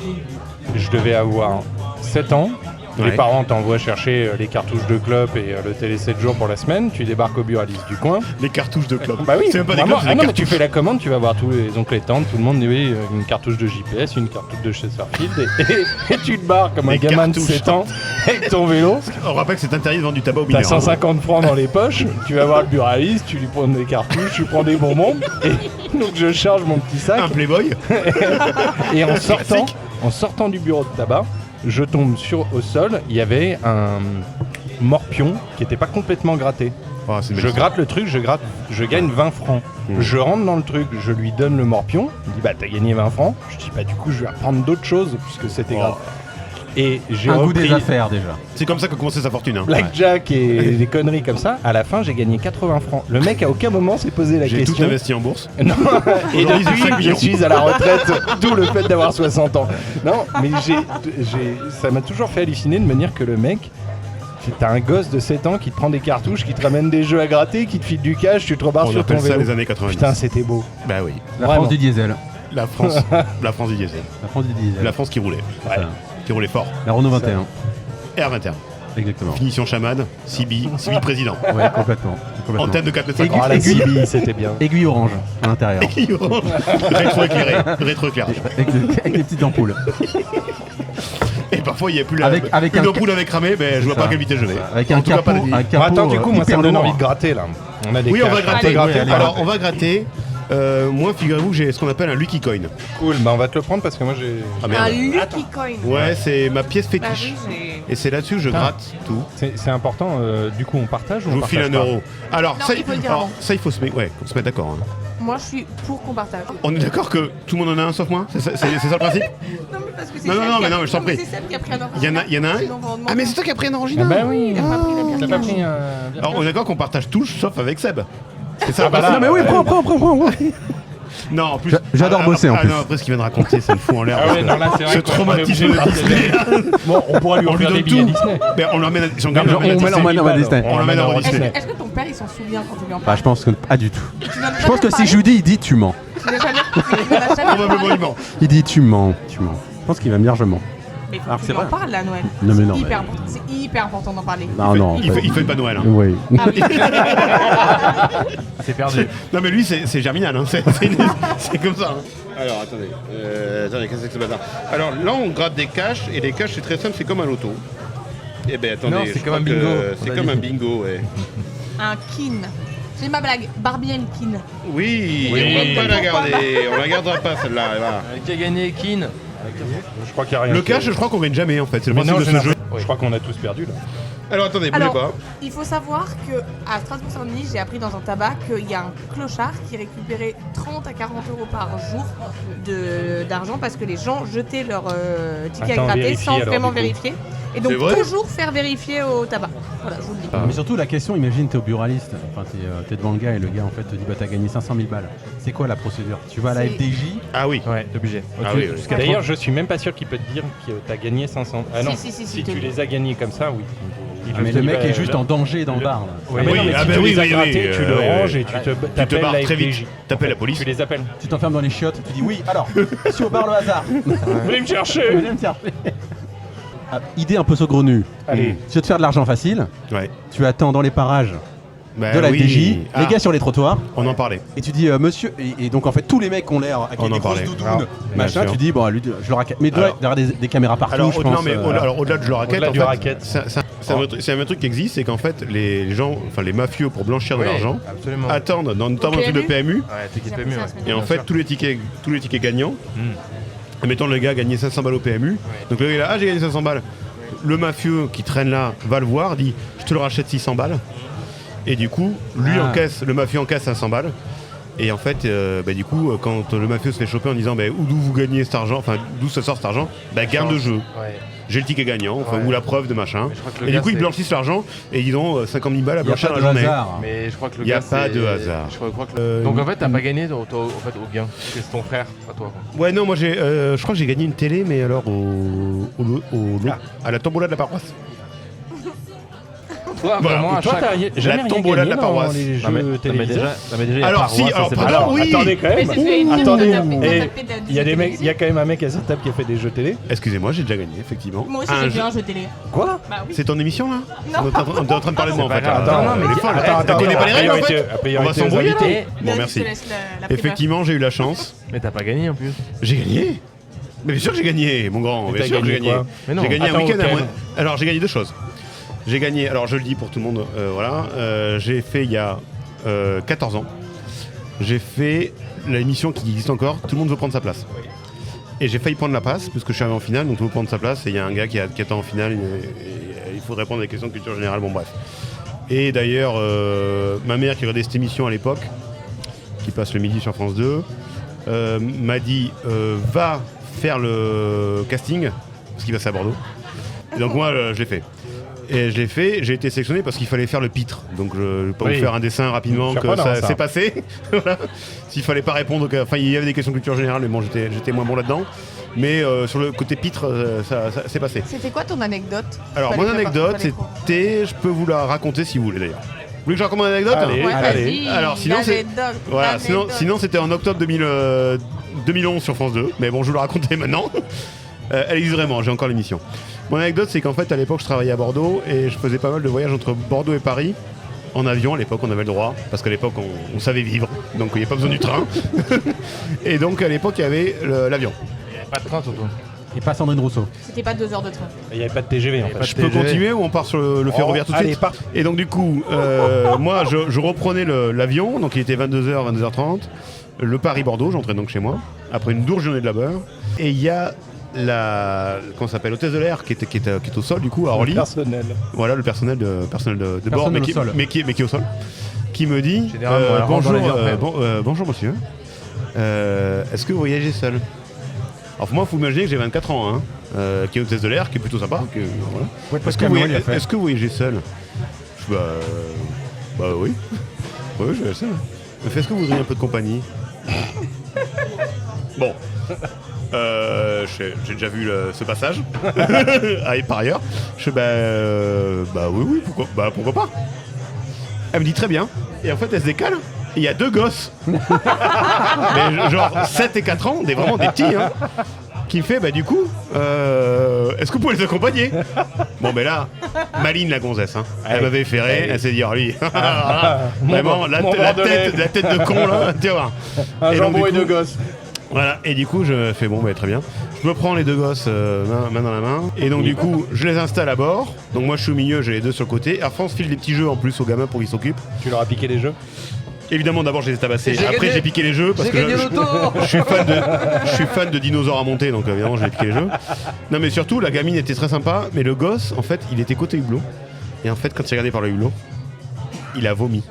Je devais avoir 7 ans. Ouais. Les parents t'envoient chercher les cartouches de clope et le télé 7 jours pour la semaine. Tu débarques au buraliste du coin. Les cartouches de clope. Bah oui, C'est même pas des vraiment. clopes, c'est Ah des non, mais tu cartouches. fais la commande, tu vas voir tous les oncles et tantes, tout le monde dit oui, une cartouche de JPS, une cartouche de Chesterfield, et tu te barres comme un Des gamin de cartouches. 7 ans avec ton vélo. On rappelle que c'est interdit de vendre du tabac au T'as mineur. 150 francs dans les poches, tu vas voir le buraliste, tu lui prends des cartouches, tu prends des bonbons, et donc je charge mon petit sac, Un Playboy. et en Classique. sortant du bureau de tabac, je tombe au sol, il y avait un morpion qui n'était pas complètement gratté. Oh, c'est une belle Je histoire. gratte le truc, je gagne 20 francs. Je rentre dans le truc, je lui donne le morpion, il dit bah t'as gagné 20 francs. Je dis bah du coup je vais reprendre d'autres choses puisque c'était grave. Et j'ai un goût repris des affaires déjà. C'est comme ça qu'a commencé sa fortune. Hein. Blackjack et des conneries comme ça. À la fin j'ai gagné 80 francs. Le mec à aucun moment s'est posé la J'ai tout question. investi en bourse. Non. Et Aujourd'hui, c'est 5 depuis, je millions. suis à la retraite, d'où le fait d'avoir 60 ans. Non, mais ça m'a toujours fait halluciner de me dire que le mec, t'as un gosse de 7 ans qui te prend des cartouches, qui te ramène des jeux à gratter, qui te file du cash, tu te rebarres On sur ton appelle ça vélo. les années 90. Putain, c'était beau. Bah oui. La Vraiment. France du diesel. La France. La France du diesel. La France du diesel. La France qui roulait. Ouais. Ça. Qui roulait fort. La Renault 21. R21. Exactement. Finition chamade. Cibi président. Ouais, complètement. Antenne de 4 mètres Oh, la Aiguille. CB, c'était bien. Aiguille orange à l'intérieur. Rétroéclairé. Rétroéclairage. Avec des petites ampoules. Et parfois il n'y a plus la Avec une un- ampoule avec cramé, mais je vois ça. pas à quelle vitesse je vais. Avec En un tout cas, pas capot. de- Un capot Attends, du coup, moi ça hyper me donne lourd. envie de gratter là. On a des Oui, on caches. va gratter. Allez, allez. Alors on va gratter. Moi, figurez-vous que j'ai ce qu'on appelle un Lucky Coin. Cool, bah on va te le prendre parce que moi j'ai. Ah Un merde. Lucky Coin. Ouais, c'est ma pièce Bah fétiche. oui, j'ai- Et c'est là-dessus que je gratte tout. C'est important, du coup on partage ou Je on vous file partage 1 pas euro. Alors, Non, ça, il faut le dire alors, avant. ça, il faut se mettre, ouais, faut se mettre d'accord. Hein. Moi, je suis pour qu'on partage. On est d'accord que tout le monde en a un sauf moi. C'est ça le principe. Non, mais parce que c'est Non, non, Seb non, qui a- mais non, mais je t'en mais prie. C'est Seb qui a pris un Il y en a un. Sinon, on va en demander Ah mais c'est toi qui as pris un original. Ah bah oui. Il a pas pris la T'as bière. pas pris un. Alors on est d'accord qu'on partage tous sauf avec Seb. C'est ça. bah là, Non mais oui, prends. Non, en plus. J'adore bosser, en Ah plus. non, après ce qu'il vient de raconter, ça me fout en l'air. Ah parce ouais, que non, là, c'est vrai ce qu'on est traumatisme obligé de de Disney. Bon, on pourra lui On lui offrir donne des billets tout. Disney. Mais on l'emmène à On l'emmène à Disney. On l'emmène à Walt Disney. Est-ce que ton père, il s'en souvient quand tu lui en Bah parles je pense que pas du tout. Tu viens de Je pense que si parler je lui dis, il dit tu mens. Tu n'as jamais- il n'en a jamais Probablement parlé. il ment. Il dit tu mens. Je pense qu'il va me dire je mens. Mais faut Alors, que c'est tu en vrai. parles là, Noël. Non, mais non, C'est mais- hyper important. C'est hyper important d'en parler. Non. Il fait pas Noël. Hein. Oui. Ah oui. C'est perdu. Non mais lui c'est germinal. Hein. C'est comme ça. Hein. Alors attendez. Attendez, qu'est-ce que c'est ce bazar? Alors là on gratte des caches et les caches c'est très simple, c'est comme un loto. Eh ben attendez. Non, c'est je comme crois un bingo, que on C'est a comme dit. un bingo, ouais. Un kin. C'est ma blague. Barbie and kin. Oui, Oui. on va pas la garder. On la gardera pas celle-là. Voilà. Qui a gagné Kin? Je crois qu'il n'y a rien. Le cash, je crois qu'on gagne jamais en fait. C'est le Mais principe non, de ce jeu. je crois qu'on a tous perdu là. Alors attendez, bougez Alors, pas. il faut savoir que à Strasbourg-Saint-Denis, j'ai appris dans un tabac qu'il y a un clochard qui récupérait 30 à 40 euros par jour d'argent parce que les gens jetaient leur ticket Attends, à gratter vérifie, sans alors, vraiment du coup. vérifier. Et donc C'est vrai toujours faire vérifier au tabac. Voilà, je vous le dis. Mais surtout la question, imagine t'es au buraliste, enfin t'es devant le gars et le gars en fait te dit bah t'as gagné 500 000 balles. C'est quoi la procédure? Tu vas à la C'est- FDJ. Ah oui. Ouais, t'es obligé. Ah oui, oui. Jusqu'à D'ailleurs, je suis même pas sûr qu'il peut te dire que t'as gagné 500. Ah non, Si, tu les as gagnés comme ça, oui. Il Ah, peut mais te le dire, mec bah, est juste là- en danger dans le bar là. Ah, mais Oui, non, mais ah si bah tu oui, les as oui, grattés, oui, tu le oui, ranges oui. et tu Tu te t'appelles barres la très vite. FDJ. T'appelles la police. Tu les appelles. Tu t'enfermes dans les chiottes, tu dis oui, alors, je suis au bar le hasard. Venez me chercher. Venez me chercher. Ah, idée un peu saugrenue. Allez. Tu veux te faire de l'argent facile, Ouais. tu attends dans les parages Bah de la oui. FDJ, Ah, les gars sur les trottoirs, on en parlait. et tu dis monsieur, et donc en fait tous les mecs ont l'air avec On des en grosses parlait. doudounes, Alors, machin, bien sûr. tu dis bon, lui, je le raquette. Mais il doit Alors- y avoir des caméras partout, Alors, je au-delà, pense. mais au-delà de le racket, au-delà en du fait, racket. c'est un truc qui existe, c'est qu'en fait, les gens, enfin les mafieux pour blanchir de l'argent, Absolument. attendent dans notamment le truc de PMU, Ouais, t'es qui J'ai PMU, appris ça la ouais. semaine et en Bien fait sûr. tous les tickets gagnants, admettons le gars a gagné 500 balles au PMU, donc le gars il est là, ah j'ai gagné 500 balles. Le mafieux qui traîne là va le voir, dit je te le rachète 600 balles, et du coup lui Ah. encaisse, le mafieux encaisse 500 balles. Et en fait, du coup, quand le mafieux se fait choper en disant d'où vous gagnez cet argent, enfin d'où ça sort cet argent, gain de jeu. Ouais. J'ai le ticket gagnant, ou la preuve de machin. Mais je crois que le Et gars, du coup, ils c'est- blanchissent l'argent et ils ont 50 000 balles à Il n'y a blanchir pas la de journée. hasard. Mais je crois que le Y a gars, pas c'est- de hasard. Je crois que Donc en fait, t'as pas gagné en fait, au gain. C'est ton frère, pas toi. Quoi. Ouais, non, moi je crois que j'ai gagné une télé, mais alors à la tombola de la paroisse. Toi, Voilà. vraiment, à Toi, chaque... t'as jamais rien tombola de gagné la dans paroisse. les Non, mais jeux télévisés. déjà, il y a Alors, paroisse, si, ça, alors, c'est pardon, pas grave. oui. Attendez quand Mais même. c'est fait une Attendez, table de et taper de- il y a des mecs, télévisés. il y a quand même un mec à cette table qui a fait des jeux télé. Excusez-moi, j'ai déjà gagné, effectivement. Moi aussi, Un j'ai jeu- vu un jeu télé. Quoi? Bah oui. C'est ton émission là Non. On est en train de parler de moi en C'est fait. pas grave. là. Attends, non, mais Elle est folle. attends, Elle connaît pas les règles en fait. On va s'embrouiller là. invités. Bon, Vas-y, merci. je te laisse la primeur. Effectivement, j'ai eu la chance. Mais t'as pas gagné en plus. J'ai gagné. Mais bien sûr que j'ai gagné, mon grand. Mais Bien t'as sûr que j'ai gagné gagné. quoi? Mais non. J'ai gagné un Attends, week-end à auquel moi. Alors j'ai gagné deux choses. J'ai gagné, alors je le dis pour tout le monde, voilà. J'ai fait il y a 14 ans. J'ai fait l'émission qui existe encore, Tout le monde veut prendre sa place. Et j'ai failli prendre la passe, parce que je suis arrivé en finale, donc tout le monde veut prendre sa place. Et il y a un gars qui attend en finale, et il faut répondre à des questions de culture générale, bon bref. Et d'ailleurs, ma mère qui regardait cette émission à l'époque, qui passe le midi sur France 2, m'a dit va faire le casting, parce qu'il passe à Bordeaux. Et donc moi, je l'ai fait. Et je l'ai fait, j'ai été sélectionné parce qu'il fallait faire le pitre. Donc je vais pas Oui. vous faire un dessin rapidement que Surprenant, ça ça. s'est passé. Voilà. S'il fallait pas répondre, enfin il y avait des questions de culture générale, mais bon j'étais moins bon là-dedans. Mais sur le côté pitre, ça s'est passé. C'était quoi ton anecdote? Alors Fallait mon anecdote, fallait quoi c'était, je peux vous la raconter si vous voulez d'ailleurs. Vous voulez que je raconte mon anecdote Allez. Ouais, Allez. vas-y, Alors, sinon, c'est- l'anecdote, Voilà, l'anecdote. sinon c'était en octobre 2011 sur France 2, mais bon je vous le raconter maintenant. Elle existe vraiment, j'ai encore l'émission. Mon anecdote c'est qu'en fait à l'époque je travaillais à Bordeaux et je faisais pas mal de voyages entre Bordeaux et Paris. En avion, à l'époque on avait le droit, parce qu'à l'époque on savait vivre, donc il n'y a pas besoin du train. Et donc à l'époque il y avait l'avion. Il n'y avait pas de train surtout. Et pas Sandrine Rousseau. C'était pas 2 heures de train. Il n'y avait pas de TGV en fait. Je peux continuer ou on part sur le ferroviaire tout de allez, suite part. Et donc du coup, moi je reprenais l'avion, donc il était 22h, 22h30, le Paris-Bordeaux, j'entrais donc chez moi, après une dure journée de labeur. Et il y a comment ça s'appelle, hôtesse de l'air qui est au sol du coup à Orly. Personnel. Voilà le personnel de bord, mais au qui, sol. mais qui est au sol, qui me dit Généralement, elle rentre dans bonjour, l'avion après. bonjour monsieur, est-ce que vous voyagez seul? Alors moi, il faut imaginer que j'ai 24 ans, hein, qui est hôtesse de l'air, qui est plutôt sympa. Voilà. Ouais, Est-ce que, est-ce que vous voyagez seul? Je bah oui. Oui, je vais seul. Mais est-ce que vous auriez un peu de compagnie? Bon. J'ai déjà vu ce passage. Et par ailleurs, je fais oui, pourquoi pas. Elle me dit très bien. Et en fait, elle se décale. Et il y a deux gosses. Mais genre 7 et 4 ans, vraiment des petits, hein, qui me fait, du coup, est-ce que vous pouvez les accompagner? Bon, ben là, Maline la gonzesse, hein. Elle m'avait ferré, elle s'est dit, oh lui, vraiment, la tête de con, là, tu vois. Un Et donc, jambon du et coup, deux gosses. Voilà, et du coup, je fais, très bien. Je me prends les deux gosses main dans la main, et donc du coup, je les installe à bord. Donc moi, je suis au milieu, j'ai les deux sur le côté. Air France file des petits jeux en plus aux gamins pour qu'ils s'occupent. Tu leur as piqué les jeux? Évidemment, d'abord, je les ai tabassés. J'ai Après, gagné. j'ai piqué les jeux parce J'ai que gagné l'auto. je suis fan de dinosaures à monter, donc évidemment, j'ai piqué les jeux. Non, mais surtout, la gamine était très sympa, mais le gosse, en fait, il était côté hublot. Et en fait, quand il regardait par le hublot, il a vomi.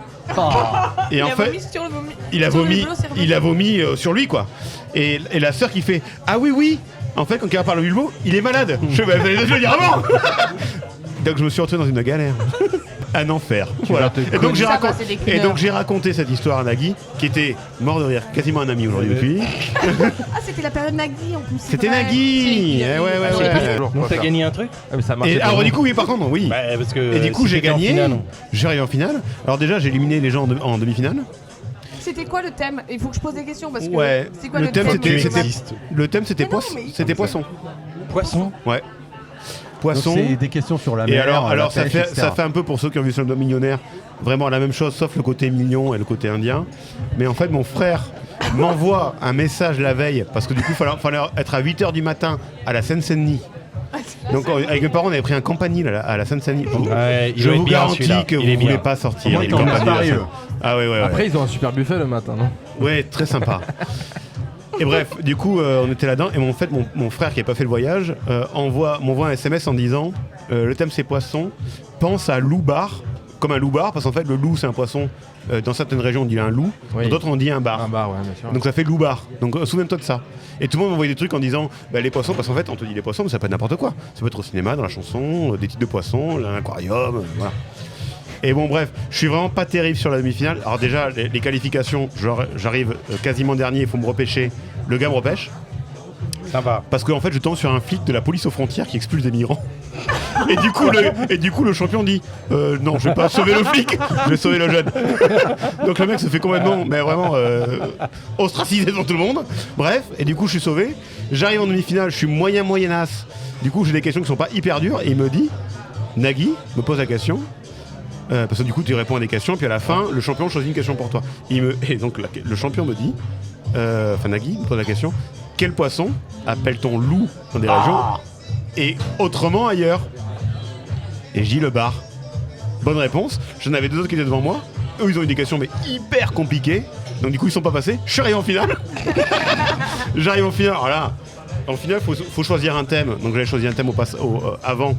Et Il en a fait, vomi sur le vomi. il a sur le vomi, hublot, c'est revenu. il a vomi sur lui, quoi. Et la sœur qui fait, ah oui. En fait, quand il regarde par le hublot, il est malade. Je fais, vous allez le dire avant. Donc je me suis retrouvé dans une galère. Un enfer. Voilà. Et donc, Ça va, c'est des cleaners. j'ai raconté cette histoire à Nagui, qui était mort de rire, quasiment un ami aujourd'hui depuis. Ah, c'était la période Nagui en plus. c'est C'était vrai. Nagui. Si, Eh ouais. Donc t'as gagné un truc? Ah, mais ça marche. Et alors du coup, oui, par contre, oui. Parce que Et du coup, si j'ai t'étais en gagné. finale, J'ai arrivé en finale. Alors déjà, j'ai éliminé les gens en demi-finale. C'était quoi le thème? Il faut que je pose des questions parce que. Ouais. C'est quoi Le le thème, thème c'était- du c'était- commun Le thème, c'était Mais non, poisson. mais- C'était poisson. Poisson. Ouais. Donc Poisson. c'est des questions sur la Et mer. alors la ça pêche, fait etc. un peu pour ceux qui ont vu Slumdog Millionnaire, vraiment la même chose, sauf le côté mignon et le côté indien. Mais en fait, mon frère m'envoie un message la veille, parce que du coup, il fallait être à 8h du matin à la Seine-Saint-Denis. Donc avec mes parents, on avait pris un campanile à la Seine-Saint-Denis. Ouais, il Je doit vous être bien, garantis celui-là. que vous Il est ne voulez bien. pas Au sortir. moins, le ils t'ont campanile mis à la Paris, Seine. eux. Ah ouais. Après, ils ont un super buffet le matin, non? Ouais, très sympa. Et bref, du coup, on était là-dedans. Et en fait, mon frère qui n'avait pas fait le voyage m'envoie un SMS en disant le thème c'est poisson, pense à Loubar comme un loup-bar, parce qu'en fait, le loup, c'est un poisson. Dans certaines régions, on dit un loup, Oui. dans d'autres, on dit un bar. Un bar, ouais, bien sûr. Donc ça fait loup-bar. Donc souviens-toi de ça. Et tout le monde m'envoyait des trucs en disant les poissons, parce qu'en fait, on te dit les poissons, mais ça peut être n'importe quoi. Ça peut être au cinéma, dans la chanson, des types de poissons, l'aquarium, voilà. Et bon, bref, je suis vraiment pas terrible sur la demi-finale. Alors, déjà, les qualifications, j'arrive quasiment dernier, il faut me repêcher. Le gars me repêche. Sympa. Parce qu'en fait, je tombe sur un flic de la police aux frontières qui expulse des migrants. Et du coup, le champion dit non, je vais pas sauver le flic, je vais sauver le jeune. Donc le mec se fait complètement, mais vraiment ostracisé devant tout le monde. Bref, et du coup, je suis sauvé. J'arrive en demi-finale, je suis moyenasse. Du coup, j'ai des questions qui sont pas hyper dures. Et il me dit, Nagui me pose la question. Parce que du coup, tu réponds à des questions, puis à la fin, le champion choisit une question pour toi. Et donc, le champion me dit, Nagui me pose la question, quel poisson appelle-t-on loup dans des régions et autrement ailleurs? Et j'ai dit le bar. Bonne réponse. J'en avais deux autres qui étaient devant moi. Eux, ils ont eu des questions mais hyper compliquées. Donc du coup, ils sont pas passés. Je suis arrivé en finale. J'arrive en finale. Alors là, en finale, faut choisir un thème. Donc j'avais choisi un thème avant.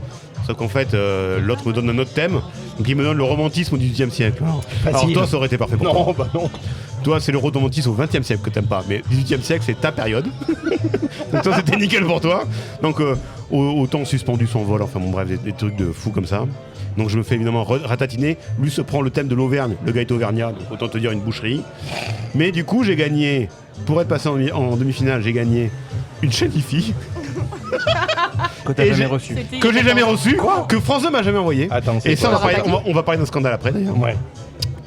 Sauf qu'en fait, l'autre me donne un autre thème. Donc il me donne le romantisme au XVIIIe siècle. Alors toi, ça aurait été parfait pour toi. Non, bah non. Toi, c'est le romantisme au XXe siècle que t'aimes pas, mais 18e siècle, c'est ta période. Donc toi, c'était nickel pour toi. Donc autant suspendu son vol, enfin bon bref, des trucs de fou comme ça. Donc je me fais évidemment ratatiner. Lui se prend le thème de l'Auvergne, le gars est auvergnat, donc autant te dire une boucherie. Mais du coup, j'ai gagné, pour être passé en demi-finale, j'ai gagné une chaîne IFI. Que t'as Et jamais j'ai- reçu. Que j'ai jamais reçu, que France 2 m'a jamais envoyé. Attends, c'est Et ça, quoi on va parler d'un scandale après d'ailleurs. Ouais.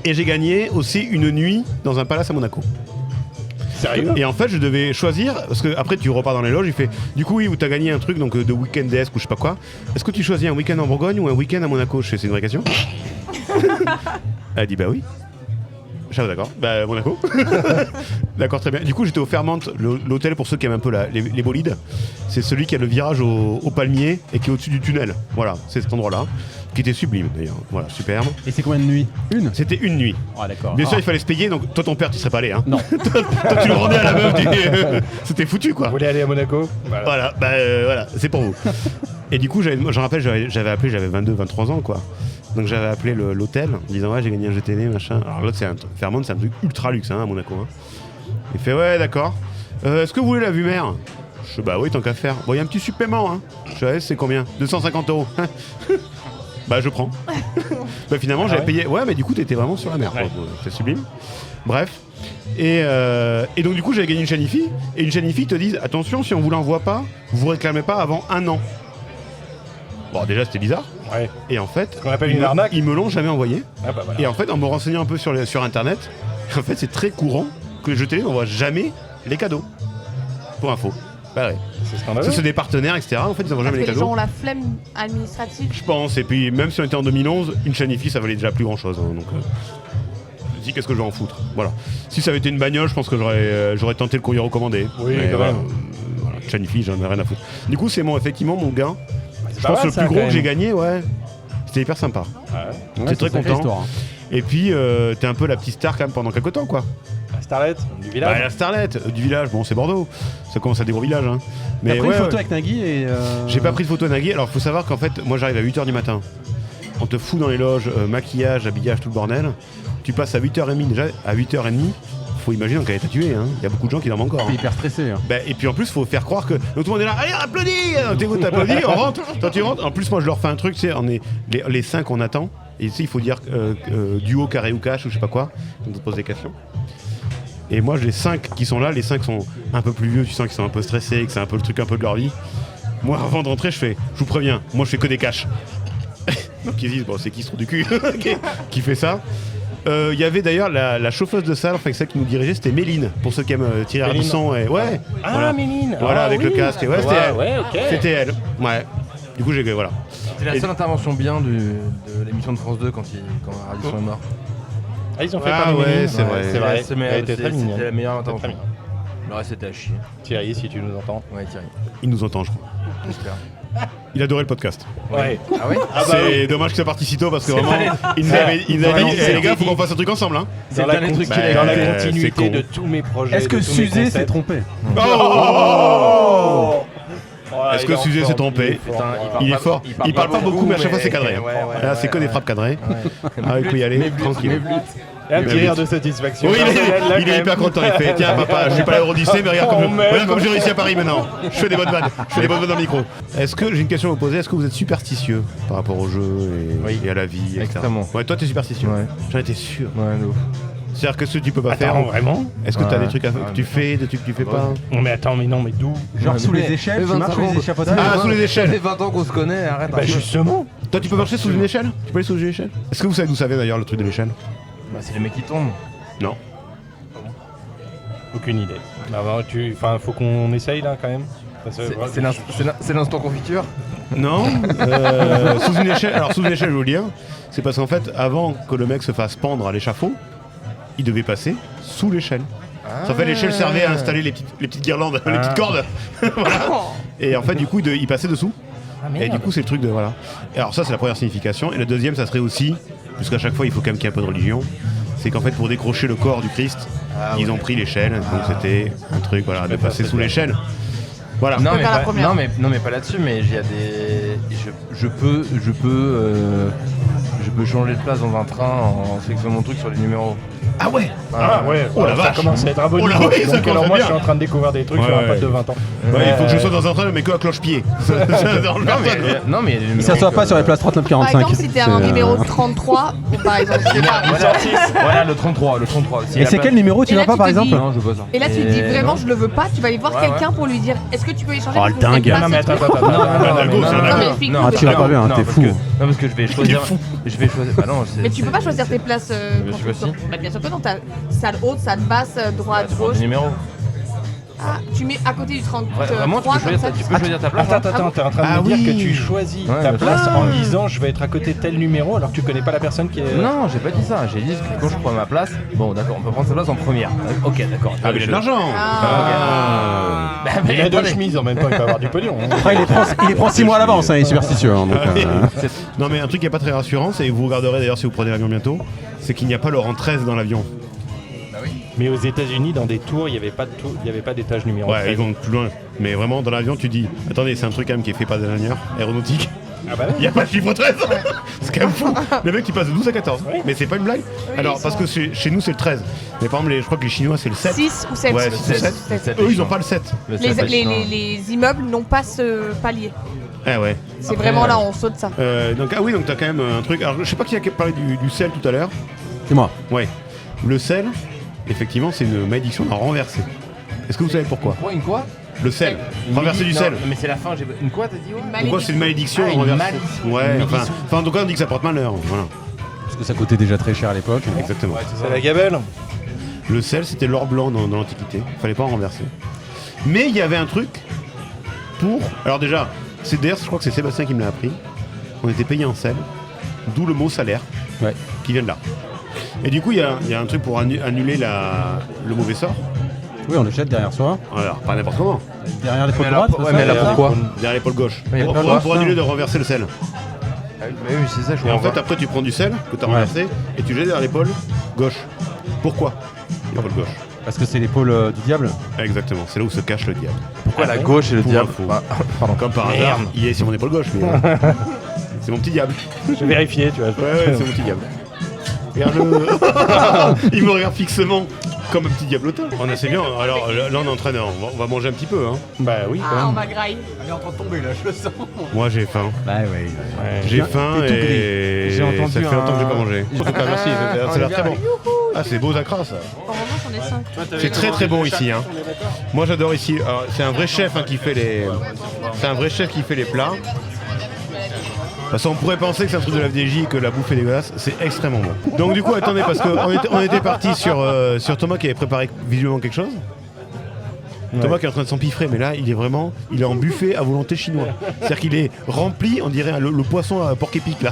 Et j'ai gagné aussi une nuit dans un palace à Monaco. Sérieux? Et en fait, je devais choisir, parce que après tu repars dans les loges, il fait du coup, oui, où t'as gagné un truc donc de week-end desk ou je sais pas quoi. Est-ce que tu choisis un week-end en Bourgogne ou un week-end à Monaco? Je fais, c'est une vraie question. Elle dit bah oui. Je suis d'accord, bah Monaco. D'accord, très bien. Du coup, j'étais au Fairmont, l'hôtel pour ceux qui aiment un peu les bolides. C'est celui qui a le virage au palmier et qui est au-dessus du tunnel. Voilà, c'est cet endroit-là, qui était sublime d'ailleurs. Voilà, superbe. Et c'est combien de nuits? Une? C'était une nuit. Ah d'accord. Bien sûr, il fallait se payer, donc toi, ton père, tu serais pas allé. Hein. Non. Toi, tu le rendais à la meuf. C'était foutu, quoi. Vous voulez aller à Monaco? Voilà, voilà, c'est pour vous. Et du coup, je me rappelle, j'avais appelé, j'avais 22, 23 ans, quoi. Donc j'avais appelé l'hôtel en disant ouais, j'ai gagné un GTD, machin. Alors l'autre, Fairmont, c'est un truc ultra luxe, hein, à Monaco. Hein. Il fait ouais, d'accord. Est-ce que vous voulez la vue mer? Je fais bah oui, tant qu'à faire. Bon, il y a un petit supplément, hein. Je fais c'est combien? 250 €. Bah je prends. Bah finalement, j'avais payé. Ouais, mais du coup, t'étais vraiment sur la mer. Ouais. C'est sublime. Bref. Et donc du coup, j'avais gagné une chaîne IFI. Et une chaîne IFI te dit attention, si on vous l'envoie pas, vous réclamez pas avant 1 an. Bon, déjà, c'était bizarre. Ouais. Et en fait, qu'on appelle une arnaque. ils me l'ont jamais envoyé. Ah bah voilà. Et en fait, en me renseignant un peu sur Internet, en fait, c'est très courant que les jeux télé n'envoient jamais les cadeaux. Pour info. Bah ouais. C'est scandaleux. Ça, c'est des partenaires, etc. En fait, ils n'envoient Parce jamais que les les gens cadeaux. ont la flemme administrative. Je pense. Et puis, même si on était en 2011, une chaîne IFI, ça valait déjà plus grand-chose. Hein, donc, je me dis, qu'est-ce que je vais en foutre? Voilà. Si ça avait été une bagnole, je pense que j'aurais tenté le courrier recommandé. Oui, Mais quand voilà, même. voilà, chaîne IFI, j'en ai rien à foutre. Du coup, c'est effectivement mon gain. Je pas pense mal, le ça, plus quand gros que même. j'ai gagné, ouais. C'était hyper sympa. Ouais. J'étais très sacrée content. histoire, hein. Et puis, t'es un peu la petite star quand même pendant quelques temps, quoi. La Starlet du Bah, village. la starlet du village, bon, c'est Bordeaux. Ça commence à des gros villages, hein. T'as pris ouais, une photo ouais. avec Nagui et. J'ai pas pris de photo à Nagui. Alors, faut savoir qu'en fait, moi, j'arrive à 8h du matin. On te fout dans les loges, maquillage, habillage, tout le bordel. Tu passes à 8h30. Déjà, à 8h30, faut imaginer qu'elle est tué, hein. Il y a beaucoup de gens qui dorment encore. T'es Hein. hyper stressé. Hein. Bah, et puis en plus, faut faire croire que. Donc tout le monde est là, allez, applaudis. T'applaudis, on rentre. Toi, tu rentres. En plus, moi, je leur fais un truc, tu sais, on est les 5, on attend. Et tu sais, il faut dire duo, carré ou cash ou je sais pas quoi. On te pose des questions. Et moi, les 5 qui sont là, les 5 sont un peu plus vieux, tu sens qu'ils sont un peu stressés, que c'est un peu le truc un peu de leur vie. Moi, avant de rentrer, je vous préviens, moi, je fais que des cash. Donc ils disent, bon, c'est qui ce trou du cul qui fait ça? Il y avait d'ailleurs la chauffeuse de salle, enfin celle qui nous dirigeait, c'était Méline, pour ceux qui aiment tirer du Méline. son. Et, ouais, Ah, voilà. Méline. Voilà, Ah, avec oui. le casque. Et ouais, c'était elle. Ouais, ok. C'était elle. Ouais. Du coup, voilà. C'est la Et- seule intervention bien de l'émission de France 2 quand Radisson est mort. Ah, ils ont fait Ah parler ouais, Méline. c'est vrai. C'est vrai. C'est Elle était très mignonne. C'était la meilleure Très intervention. mignonne. Le reste c'était à chier. Thierry, si tu nous entends. Ouais, Thierry. Il nous entend, je crois. J'espère. Il adorait le podcast. Ouais. Ah ouais C'est dommage que ça parte si tôt parce que vraiment, il nous a dit, eh, les gars, faut qu'on fasse un truc ensemble. Hein. C'est Dans le la, dernier truc Bah, qu'il a dans la écouté. c'est continuité con. de tous mes projets. Est-ce que de tous mes Suzé s'est concepts. trompé? Oh, Oh là Est-ce que Suzé s'est trompé? Il est fort. Il parle pas beaucoup, mais à chaque fois c'est cadré. Là, c'est que des frappes cadrées. Ah, il peut y aller, tranquille. Et un petit rire de satisfaction. Oui, il est hyper content. Il fait tiens, papa, je suis pas à l'Eurodyssée, mais regarde comme j'ai réussi à Paris maintenant. Je fais des bonnes vannes. Je fais des bonnes vannes dans le micro. Est-ce que j'ai une question à vous poser? Est-ce que vous êtes superstitieux par rapport au jeu et à la vie, etc. Extrêmement. Ouais, toi, t'es superstitieux. Ouais. J'en étais sûr. Ouais, de ouf. C'est-à-dire que ce que tu peux pas faire. Vraiment? Est-ce que t'as Ouais. des trucs que tu fais, des trucs que tu fais pas? Non mais attends, mais d'où? Genre sous les échelles, tu marches sous les échafaudages. Ah, sous les Ça échelles. fait 20 ans qu'on se connaît, arrête. Bah justement. Toi, tu peux marcher sous une échelle? Tu peux aller sous une échelle? Est-ce que vous savez d'où ça vient d'ailleurs le truc de l'échelle? Bah, c'est les mecs qui tombent. Non. Aucune idée. Enfin, faut qu'on essaye là quand même. C'est l'instant confiture. Non. Sous une échelle. Alors sous une échelle, je vais vous le dire. C'est parce qu'en fait, avant que le mec se fasse pendre à l'échafaud, il devait passer sous l'échelle. En fait, l'échelle servait à installer les petites guirlandes, les petites cordes. Voilà. Et en fait, du coup, il passait dessous. Et du coup, c'est le truc de voilà. Et alors ça, c'est la première signification. Et la deuxième, ça serait aussi, puisqu'à chaque fois, il faut quand même qu'il y ait un peu de religion. C'est qu'en fait, pour décrocher le corps du Christ, ils ont pris l'échelle. Donc c'était un truc, voilà, de passer sous l'échelle. Voilà. Non peux mais, faire la pas, première. non mais pas là-dessus, mais il y a des. Je peux changer de place dans un train en sélectionnant mon truc sur les numéros. Ah ouais. Ah ouais, Oh la ça vache. commence à être un bon Oh là niveau. oui, ça Donc commence alors à moi bien. je suis en train de découvrir des trucs Ouais, sur un ouais. pote de 20 ans. Ouais, il faut que je sois dans un train, mais que à cloche-pied. Ça dérange personne. Non mais il y a des Il numéros s'assoit que- pas sur les places 39-45. Par exemple, si t'es un numéro 33, ou par exemple, je sais pas. Voilà le 33. Si Et la c'est place- quel numéro tu Et vas là, pas tu par te exemple dis- Non, je veux pas ça. Et là, tu te dis vraiment, non. je le veux pas, tu vas aller voir Ouais, quelqu'un pour lui dire est-ce que tu peux échanger Oh, parce le que je dingue. n'aime pas Non mais ce attends, truc. attends, un algo, c'est un Non, algo. mais explique-nous. Ah, tu vas pas bien, Non, t'es parce fou. que- Non parce que je vais choisir. fou. Je vais choisir. Bah non, Mais tu peux pas choisir tes places Mais quand je tu veux aussi. Bah bien sûr que non, t'as salle haute, salle basse, droite, Sur gauche. des numéros. Ah, tu mets à côté du 33 Vraiment, tu peux comme choisir ça. ta place. Attends, t'es en train de Ah me dire oui. que tu choisis Ouais, ta mais place ça- en disant je vais être à côté de tel numéro alors que tu connais pas la personne qui est... Non, j'ai pas dit ça. J'ai dit que quand je prends ma place, bon d'accord, on peut prendre sa place en première. Ok, d'accord. Ah, mais il a de l'argent. Bah, Il a deux attendez. chemises en même temps, il peut avoir du pognon. hein. Après, il les prend 6 mois à l'avance, hein, il est superstitieux. hein, donc, Non, mais un truc qui est pas très rassurant, c'est, et vous regarderez d'ailleurs si vous prenez l'avion bientôt, c'est qu'il n'y a pas le rang 13 dans l'avion. Mais aux États-Unis, dans des tours, il n'y avait pas de tour, il y avait pas d'étage numéro Ouais, 13. ils vont plus loin. Mais vraiment, dans l'avion, tu dis attendez, c'est un truc quand même qui est fait par des ingénieurs aéronautiques. Ah bah Il n'y a pas le chiffre 13. C'est quand même fou. Les mecs, ils passent de 12 à 14. Mais c'est pas une blague. Alors, parce que chez nous, c'est le 13. Mais par exemple, je crois que les Chinois, c'est le 7. 6 ou 7. Ouais, 6 ou 7. Eux, ils ont pas le 7. Les immeubles n'ont pas ce palier. Eh ouais. C'est vraiment là, on saute ça. Donc, ah oui, donc t'as quand même un truc. Alors, je sais pas qui a parlé du sel tout à l'heure. C'est moi. Ouais. Le sel, effectivement, c'est une malédiction à renverser. Est-ce que vous savez pourquoi? Une quoi? Le sel. Renverser du sel. Non, mais c'est la fin, j'ai une quoi t'as dit ouais Pourquoi c'est une malédiction Ah, une renversée? malédiction. Ouais, Une enfin, malédiction. en tout cas, on dit que ça porte malheur. Voilà, Parce que ça coûtait déjà très cher à l'époque. exactement. C'est la gabelle. Le sel, c'était l'or blanc dans l'Antiquité. Fallait pas en renverser. Mais il y avait un truc pour. Alors, déjà, d'ailleurs, je crois que c'est Sébastien qui me l'a appris. On était payé en sel, d'où le mot salaire, Ouais. qui vient de là. Et du coup, il y a un truc pour annuler le mauvais sort. Oui, on le jette derrière soi. Alors, pas n'importe comment. Derrière l'épaule Mais alors, droite. ouais, c'est mais ça, là, c'est ça pourquoi Derrière l'épaule gauche. Mais Pour, pourquoi pour annuler de renverser le sel. Mais oui, c'est ça, je Et en comprends fait, après, tu prends du sel que tu as renversé et tu jettes derrière l'épaule gauche. Pourquoi l'épaule gauche? Parce que c'est l'épaule du diable. Exactement, c'est là où se cache le diable. Pourquoi la gauche et le Pour diable info. Pardon. Comme par hasard, il est sur mon épaule gauche, mais c'est mon petit diable. J'ai vérifié, tu vois. Ouais, c'est mon petit diable. Regarde-le. Il me regarde fixement comme un petit diablotin. On est assez bien. Alors là, on est en train de. On va manger un petit peu. Hein. Bah oui, quand Ah, on même. va grailler. Elle est en train de tomber là, je le sens. Moi, j'ai faim. Bah ouais. J'ai faim T'es tout et J'ai entendu ça fait longtemps que j'ai pas un- mangé. En tout cas, merci. Ça a l'air très bon. Ah, c'est beau Zakra, ça. En revanche, on est 5. C'est très très bon ici. Hein. Moi, j'adore ici. Alors, c'est un vrai chef qui fait les. C'est un vrai chef qui fait les plats. Parce qu'on pourrait penser que c'est un truc de la FDJ et que la bouffe est dégueulasse, c'est extrêmement bon. Donc du coup, attendez, parce qu'on était parti sur Thomas qui avait préparé visuellement quelque chose. Thomas qui est en train de s'empiffrer, mais là, il est en buffet à volonté chinois. C'est-à-dire qu'il est rempli, on dirait le poisson à porc-épic là.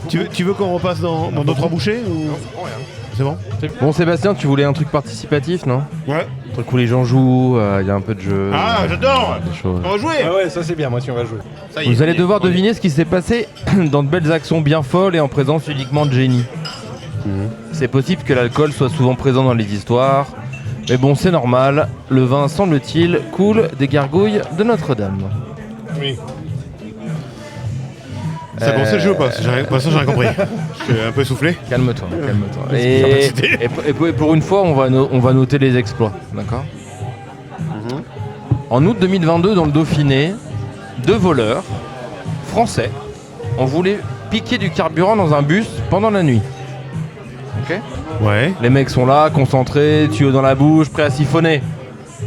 Tu veux qu'on repasse dans 2-3 bouchées ou... C'est bon? Bon Sébastien, tu voulais un truc participatif, non? Ouais. Un truc où les gens jouent, il y a un peu de jeu. Ah, j'adore! des choses. On va jouer! Ah ouais, ça c'est bien, moi si on va jouer. Ça y est, Vous allez on y est. devoir deviner ce qui s'est passé dans de belles actions bien folles et en présence uniquement de génie. C'est possible que l'alcool soit souvent présent dans les histoires, mais bon, c'est normal. Le vin, semble-t-il, coule des gargouilles de Notre-Dame. Oui. C'est bon, c'est le jeu ou pas? Pour l'instant, j'ai rien compris. Je suis un peu soufflé. Calme-toi, calme-toi. Capacité. Et pour une fois, on va noter les exploits, d'accord? En août 2022, dans le Dauphiné, 2 voleurs français ont voulu piquer du carburant dans un bus pendant la nuit. Ok? Ouais. Les mecs sont là, concentrés, tuyaux dans la bouche, prêts à siphonner.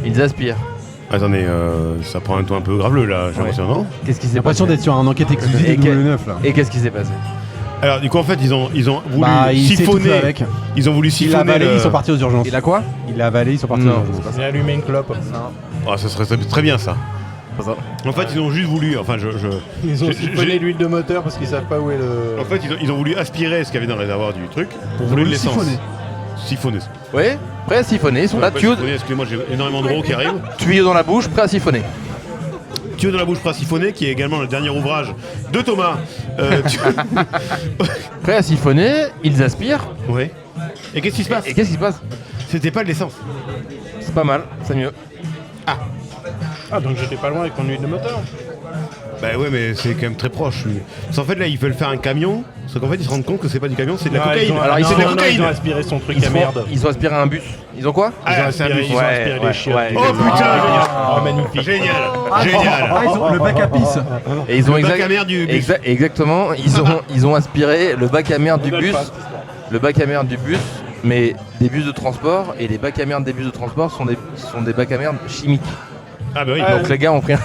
Ils aspirent. Attendez, ça prend un ton un peu graveleux là, j'ai l'impression, non? Qu'est-ce qui J'ai s'est l'impression passé? d'être sur un enquête exclusive Et de W9 là. Et qu'est-ce qui s'est passé? Alors, du coup, en fait, ils ont voulu Il s'est étouffé siphonner. avec. Ils ont voulu Il l'a siphonner. avalé, le- ils sont partis aux urgences. Il a quoi? Il l'a avalé, ils sont partis Non, aux urgences. J'ai allumé une clope. Ah, ça serait très bien ça. En fait, ils ont juste voulu. Enfin, Ils ont j'ai- siphonné j'ai- l'huile de moteur parce qu'ils savent pas où est le. En fait, ils ont voulu aspirer ce qu'il y avait dans le réservoir du truc pour voler de l'essence. Siphonner. Oui, prêts à siphonner. Ils sont là, Pas tuyaux, siphonner, excusez-moi, j'ai énormément de gros qui arrivent. tuyaux dans la bouche, prêts à siphonner. Tuyau dans la bouche prêt à siphonner, qui est également le dernier ouvrage de Thomas. Prêts à siphonner, ils aspirent. Ouais. Et qu'est-ce qui se passe? Et qu'est-ce qui se passe? C'était pas de l'essence. C'est pas mal, c'est mieux. Ah, donc j'étais pas loin avec mon huile de moteur. Bah ouais, mais c'est quand même très proche. Parce qu'en fait, là, ils veulent faire un camion. Sauf qu'en fait, ils se rendent compte que c'est pas du camion, c'est de la cocaïne. Alors, ils c'est sont- de la Ils cocaïne. ont aspiré son truc Ils, à merde. ils ont aspiré un bus. Ils ont quoi? Ah, c'est un bus. Ils ont aspiré les chiottes. ouais. Oh putain! Oh, magnifique. Génial! Génial! Ah, ils ont le bac à pisse. Et ils ont Le bac à merde du bus. exactement, ils ont aspiré le bac à merde du bus. Le bac à merde du bus, mais des bus de transport, et les bacs à merde des bus de transport sont des bacs à merde chimiques. Ah bah oui. Donc les gars ont pris un...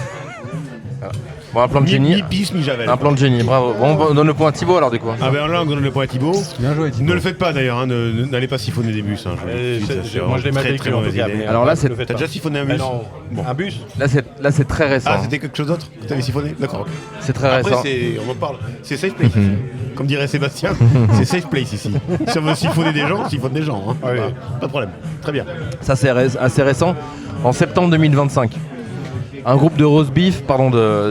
Voilà. Bon, un plan de Mi génie. pisse, mi javel. Un plan de génie, bravo. Bon, on donne le point à Thibaut alors du coup. Ah ben là, on donne le point à Thibaut. Bien joué, Ne le faites pas d'ailleurs, hein, n'allez pas siphonner des bus. Hein, je vous le dis, ça, c'est Moi je l'ai vraiment mal très, vécu très en tout mauvaise cas. idée. mais Alors là, c'est- le faites T'as pas. déjà siphonné un Ah bus? non, Bon. un bus. Là c'est très récent. Ah, c'était quelque chose d'autre que t'avais siphonné? D'accord. ok. C'est très Après, récent. on en parle. C'est safe place. Comme dirait Sébastien, c'est safe place ici. Si on veut siphonner des gens, on siphonne des gens. Hein. Ouais. Voilà. Pas de problème. Très bien. Ça c'est assez récent. En septembre 2025. Un groupe de roast beef,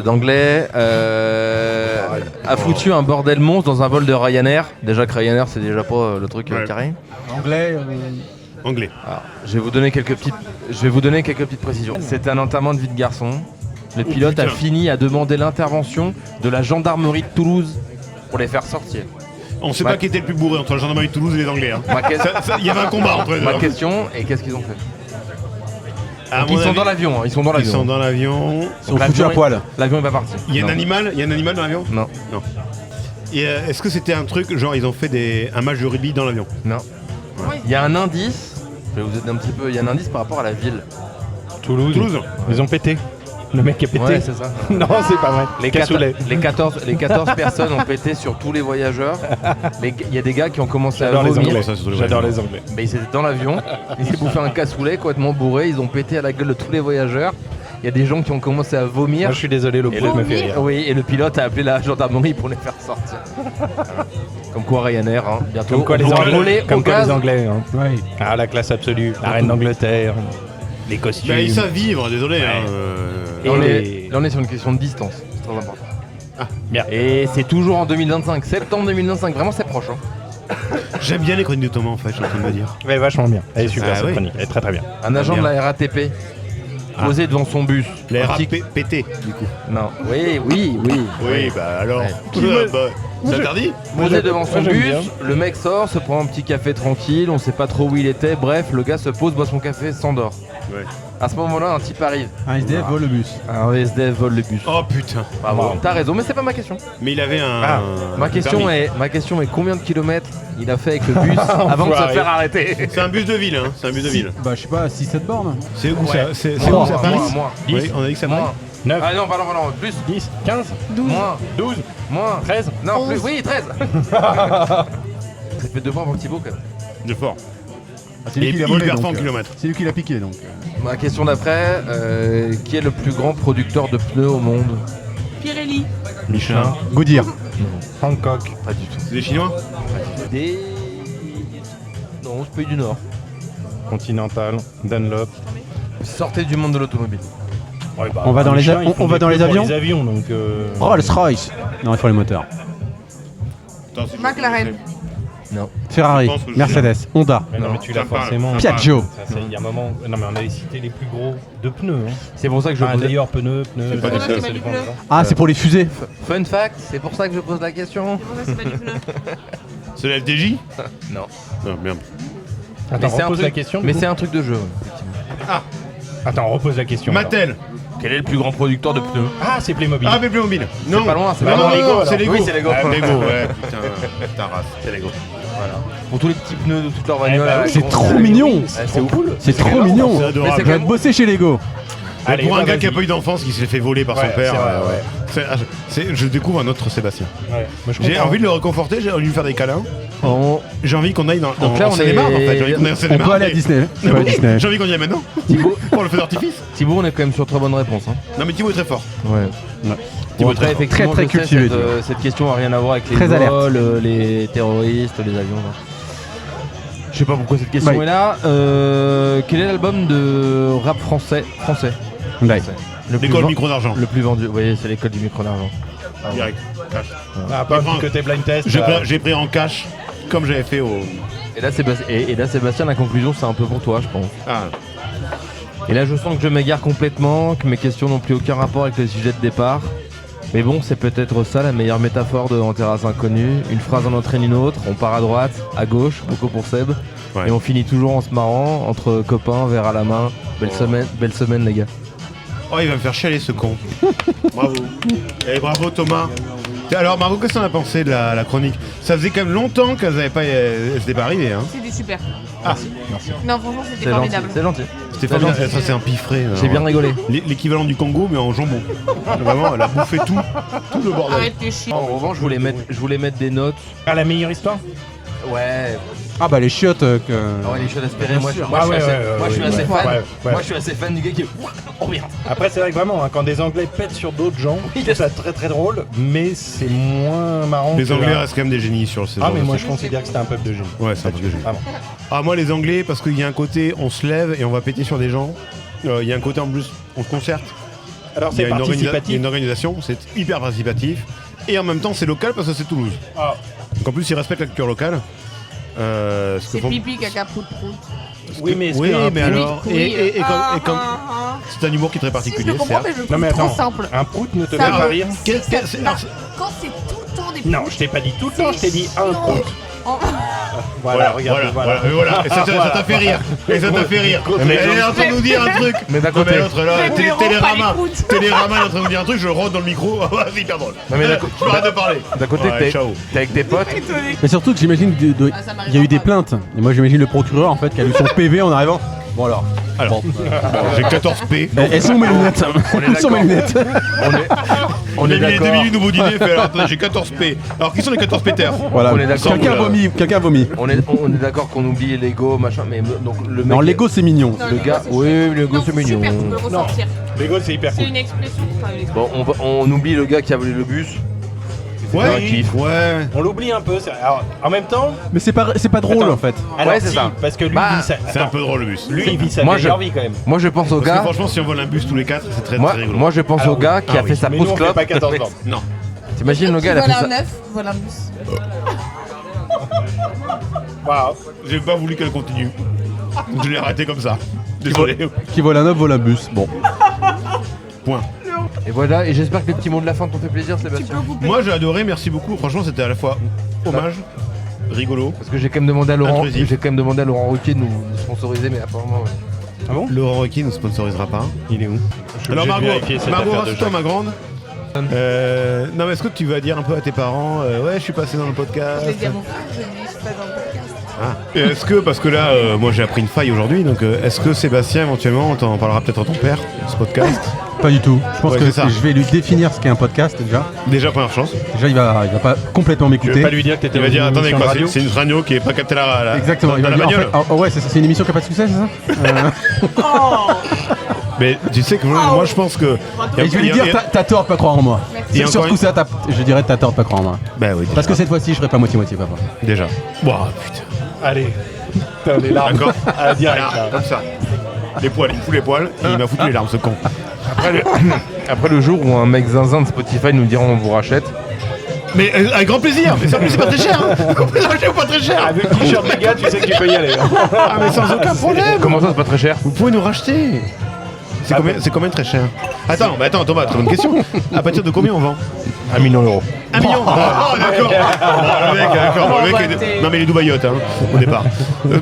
d'anglais, a foutu un bordel monstre dans un vol de Ryanair. Déjà que Ryanair c'est déjà pas le truc Ouais. carré. Anglais. Anglais. Alors, je vais vous donner quelques petites précisions. C'était un enterrement de vie de garçon. Le pilote a putain. fini à demander l'intervention de la gendarmerie de Toulouse pour les faire sortir. On sait Ma- pas qui était le plus bourré entre la gendarmerie de Toulouse et les Anglais. Hein. Ma, que- Il y avait un combat entre eux. ma hein. question est qu'est-ce qu'ils ont fait? À Donc, mon ils sont avis, dans l'avion, hein, ils sont dans Ils l'avion. sont dans l'avion. Ils sont foutus à poil. L'avion est pas parti. Il y a un Non. animal. Il y a un animal dans l'avion. Non, Et est-ce que c'était un truc genre ils ont fait un match de rugby dans l'avion? non. Il y a un indice. Je vais vous aider un petit peu. Il y a un indice par rapport à la ville. Toulouse. Toulouse. Ils ont pété. Le mec a pété. Ouais, c'est ça. Non, c'est pas vrai. Les Cassoulet. 14 personnes ont pété sur tous les voyageurs. Il y a des gars qui ont commencé à J'adore les vomir. Anglais. Ça, c'est le J'adore voyageur. les Anglais. Mais ils étaient dans l'avion, ils s'est bouffé un cassoulet complètement bourré, ils ont pété à la gueule de tous les voyageurs. Il y a des gens qui ont commencé à vomir. Moi je suis désolé, le Et bruit me fait rire. oui, et le pilote a appelé la gendarmerie pour les faire sortir. Voilà. Comme quoi Ryanair, hein, bientôt. Comme quoi les on va Anglais. voler au Comme quoi gaz. les Anglais. Hein. Ouais. Ah, la classe absolue. La reine d'Angleterre. Les costumes. Bah, ils savent vivre, désolé. Ouais. Hein, Et Et- là on est sur une question de distance, c'est très important. Ah, bien. Et c'est toujours en 2025, septembre 2025, vraiment c'est proche. Hein. J'aime bien les chroniques de Thomas en fait, je suis en train de me dire. Ouais, vachement bien. Elle est super Ah, cette oui. chronique. Elle est très très bien. Un agent de la RATP posé devant son bus. Les Un rats petit- pétés, du coup. Non, oui. Oui, bah alors. Ouais. Bah, c'est interdit? Posé devant son j'aime bus, bien. le mec sort, se prend un petit café tranquille, on sait pas trop où il était, bref, le gars se pose, boit son café, s'endort. Ouais. À ce moment-là, un type arrive. Un SDF vole le bus. Un SDF vole le bus. Oh putain. Bravo. T'as raison, mais c'est pas ma question. Mais il avait un. Ma question est combien de kilomètres il a fait avec le bus avant de se Enfoiré. faire arrêter. C'est un bus de ville, hein. C'est un bus de ville. Bah, je sais pas, 6-7 bornes. C'est où ça? C'est Moins, où ça? Paris? moins. Oui, on a dit que ça Paris. Moins. 9, Ah non, pardon, plus. 10, 15, Moins. 12, Moins. 13. Non, plus. Oui, 13. Ça fait 2 points pour Thibaut quand même. De fort. Ah, c'est Et lui qui l'a il volé. perd donc, pas en kilomètres. C'est lui qui l'a piqué donc. Ma question d'après, qui est le plus grand producteur de pneus au monde? Pirelli. Michelin. Goodyear. Hancock. Pas du tout. C'est des Chinois? Des... Non, c'est pays du Nord. Continental. Dunlop. Sortez du monde de l'automobile. Ouais, bah, On va dans les Michelin, a- ils on font va des dans les pneus pour avions les avions donc. Rolls Royce. Non, il faut les moteurs. Attends, c'est McLaren. Non. Ferrari, Je pense que je Mercedes, Honda, Mais non, mais tu l'as Sympa. forcément. Piaggio. Il y a un moment. Non, mais on avait cité les plus gros de pneus. Hein. C'est pour ça que je pose. D'ailleurs, pneus. C'est pas pour du ça pneu. que c'est pas du pneu. Ah, c'est pour les fusées. Fun fact, c'est pour ça que je pose la question. C'est pour ça que c'est pas du pneu. C'est la FDJ Non. Non, merde. Attends, Mais c'est un repose truc- la question. du Mais coup. c'est un truc de jeu. Effectivement. Attends, repose la question. Mattel. Quel est le plus grand producteur de pneus Ah, c'est Playmobil. Ah, mais Playmobil. Non, pas loin, c'est non, pas non, loin. non, Lego, non, alors. c'est Lego. Oui, c'est Lego. Ah, Lego, ouais, putain, ta race, c'est Lego. Pour tous les petits pneus de toute leur Eh bagnole. bah, avec c'est bon, trop Lego. mignon. Ouais, c'est ouf. C'est trop mignon. C'est adorable. Je vais bosser chez Lego. Allez, Pour un bah, gars qui a vas-y. pas eu d'enfance, qui s'est fait voler par son Ouais, père, c'est vrai, je découvre un autre Sébastien. Ouais. Moi, je J'ai comprends. envie de le réconforter, j'ai envie de lui faire des câlins. On- J'ai envie qu'on aille dans Donc là, on Seine-et-Marne, est- en fait. J'ai envie qu'on aille en On Seine-et-Marne. peut aller à Disney. Mais On peut aller à bon, Disney. J'ai envie qu'on y aille maintenant. Thibaut, Pour le feu d'artifice. Thibaut, on est quand même sur très bonne réponse. Hein. Non, mais Thibaut est très fort. Ouais. Thibaut Bon, est très après, fort. effectivement, Très, je très sais, cultivé, cette question n'a rien à voir avec les Très alerte. vols, les terroristes, les avions. là. Je sais pas pourquoi cette question Ouais. est là. Quel est l'album de rap français Ouais. le plus, L'école ven- micro d'argent. le plus vendu. Oui, c'est l'école du micro d'argent. Direct. Cash. Ah, pas un petit côté blind test. J'ai pris en cash, comme j'avais fait au. Et là, Sébastien, la conclusion, c'est un peu pour toi, je pense. Ah, Et là, je sens que je m'égare complètement, que mes questions n'ont plus aucun rapport avec le sujet de départ. Mais bon, c'est peut-être ça la meilleure métaphore de En terrasse inconnue. Une phrase en entraîne une autre, on part à droite, à gauche, beaucoup pour Seb. Ouais. Et on finit toujours en se marrant, entre copains, verre à la main. Belle semaine les gars. oh, il va me faire chialer ce con. Bravo. Et bravo Thomas. Alors Margot, qu'est-ce que t'en as pensé de la chronique? Ça faisait quand même longtemps qu'elles n'avaient pas, c'était pas arrivé. Hein. C'était super. Ah, Non, franchement, c'était C'est gentil, formidable. c'est gentil. c'était formidable. Ça c'est un piffré. J'ai bien rigolé. L'équivalent du Congo mais en jambon. Vraiment, elle a bouffé tout le bordel. Arrête tes chiens. En revanche, je voulais mettre des notes. Ah, la meilleure histoire. Ouais, Ah bah les chiottes que... les choses espérées. Moi, je suis Ah ouais, assez- ouais, moi, je suis ouais, assez ouais. fan. Ouais, ouais. Moi, je suis assez fan du gars qui. Oh merde. Après, c'est vrai que vraiment, hein, quand des Anglais pètent sur d'autres gens, je trouve ça très très drôle, mais c'est moins marrant. Les que Anglais la- restent quand même des génies sur ce Ah, genre mais de moi truc. je considère que c'était un peuple de génie. Ouais, c'est un truc de génie. Vraiment. Ah, moi les Anglais, parce qu'il y a un côté, on se lève et on va péter sur des gens. Il y a un côté en plus, on se concerte. Alors Il y c'est a il y a participatif. une organisation, c'est hyper participatif. Et en même temps, c'est local parce que c'est Toulouse. Ah. Donc en plus, ils respectent la culture locale. Ce que C'est font- pipi, caca, prout, prout. Oui, mais est-ce Oui, qu'un mais prout- alors, et comme c'est un humour qui est très Si, je particulier, le comprends, certes. mais je le Non trouve mais trop attends, simple. un prout ne te fait Ça pas me- rire. Quand c'est tout le temps des Non, proutes, je t'ai pas dit tout le temps, je t'ai dit un prout. en- Voilà, regarde, voilà. Et ça t'a fait rire. Et ça t'a fait rire. Mais Elle est en train de nous dire un truc. Mais d'un Non, mais côté. l'autre là, Mais Véro, pas Télérama. les proutes. Télérama est en train de nous dire un truc, je le rôde dans le micro. Ah ouais, c'est hyper drôle. Non, mais Je m'arrête de parler. D'un côté, Ouais, t'es ciao. avec tes potes. Mais surtout que j'imagine qu'il Ah, ça m'arrive y a eu des pas. plaintes. Et moi j'imagine le procureur en fait qui a lu son PV en arrivant. Bon alors. Alors, j'ai 14 P. Elles sont mes lunettes. Elles sont mes lunettes. On est Il a mis les 2 d'accord. minutes nouveau dîner, il fait alors attendez, j'ai 14 P. Alors qui sont les 14 P terres? Voilà. On est d'accord. Quelqu'un vomit. Quelqu'un vomit. On est d'accord qu'on oublie Lego, machin, mais donc le mec. Non, Lego c'est mignon. Non, Le gars, c'est oui, chouette. Lego Non, c'est mignon. Super, tu peux le ressortir. Lego c'est hyper C'est cool. une expression. Enfin, une expression. Bon, on oublie le gars qui a volé le bus. un Ouais, kiff. ouais. On l'oublie un peu. Alors, en même temps, Mais c'est pas drôle Attends. en fait. alors Ouais, c'est si, ça. parce que lui, Bah, il vit sa... C'est un Attends, peu drôle le bus. lui, il vit sa Moi, meilleure je- vie quand même. Moi je pense au Parce que gars. franchement, si on vole un bus tous les 4, c'est très rigolo. Moi je pense Alors au gars qui Ah a oui. fait sa Mais pause nous, on fait clope. pas 14 ans. Non. T'imagines le gars, il a fait Voilà ça. un œuf, voilà un bus. Waouh. J'ai pas voulu qu'elle continue. Je l'ai arrêté comme ça. Désolé. Qui vole un œuf, vole un bus. Bon. Point. Et voilà, et j'espère que les petits mots de la fin t'ont fait plaisir, Tu Sébastien. peux couper. Moi j'ai adoré, merci beaucoup. Franchement, c'était à la fois hommage, rigolo. Parce que j'ai quand même demandé à Laurent, Intrusif. Ruquier de nous sponsoriser, mais apparemment. Ouais. Ah bon? Laurent Ruquier ne sponsorisera pas. Il est où? Alors Margot, Margot, de rassure-toi ma grande. Non mais est-ce que tu vas dire un peu à tes parents ouais je suis passé dans le Je podcast. l'ai dit à mon frère, je lui ai dit, je suis pas dans le podcast. Ah. Et est-ce que parce que là moi j'ai appris une faille aujourd'hui donc est-ce que Sébastien éventuellement on t'en parlera peut-être à ton père ce podcast. Pas du tout. Je pense Ouais, que c'est ça. je vais lui définir ce qu'est un podcast déjà. Déjà première chance. Déjà il va pas complètement Tu m'écouter. veux pas lui dire que t'étais Il va dans dire une attendez émission de quoi radio? c'est une radio qui est pas captée la Exactement. dans Il va la dire en bagnole. fait, ouais c'est une émission qui a pas de succès, c'est ça Mais tu sais que moi je pense que Et je vais lui dire t'as tort de pas croire en moi. Il y a C'est encore surtout une- ça. Je dirais t'as tort de pas croire en moi. bah oui Parce que cette fois-ci je ferai pas moitié papa. déjà. Wow, putain. Allez. Putain, les larmes. D'accord. Ah, direct, Là, là. comme ça. Les poils, il me fout les poils et il m'a foutu les larmes ce con. Après le jour où un mec zinzin de Spotify nous dira on vous rachète, Mais avec grand plaisir. Mais ça, c'est pas très cher. On peut l'acheter pas très cher. Avec le t-shirt des gars, tu sais que tu peux y aller. Ah mais sans aucun problème. Comment ça, c'est pas très cher? Vous pouvez nous racheter. C'est combien très cher? Attends Thomas, très bonne question. À partir de combien on vend? 1 million d'euros. 1 million. Oh d'accord. Bon, le mec, d'accord. Bon, le mec est... Non mais les Dubaïotes au départ.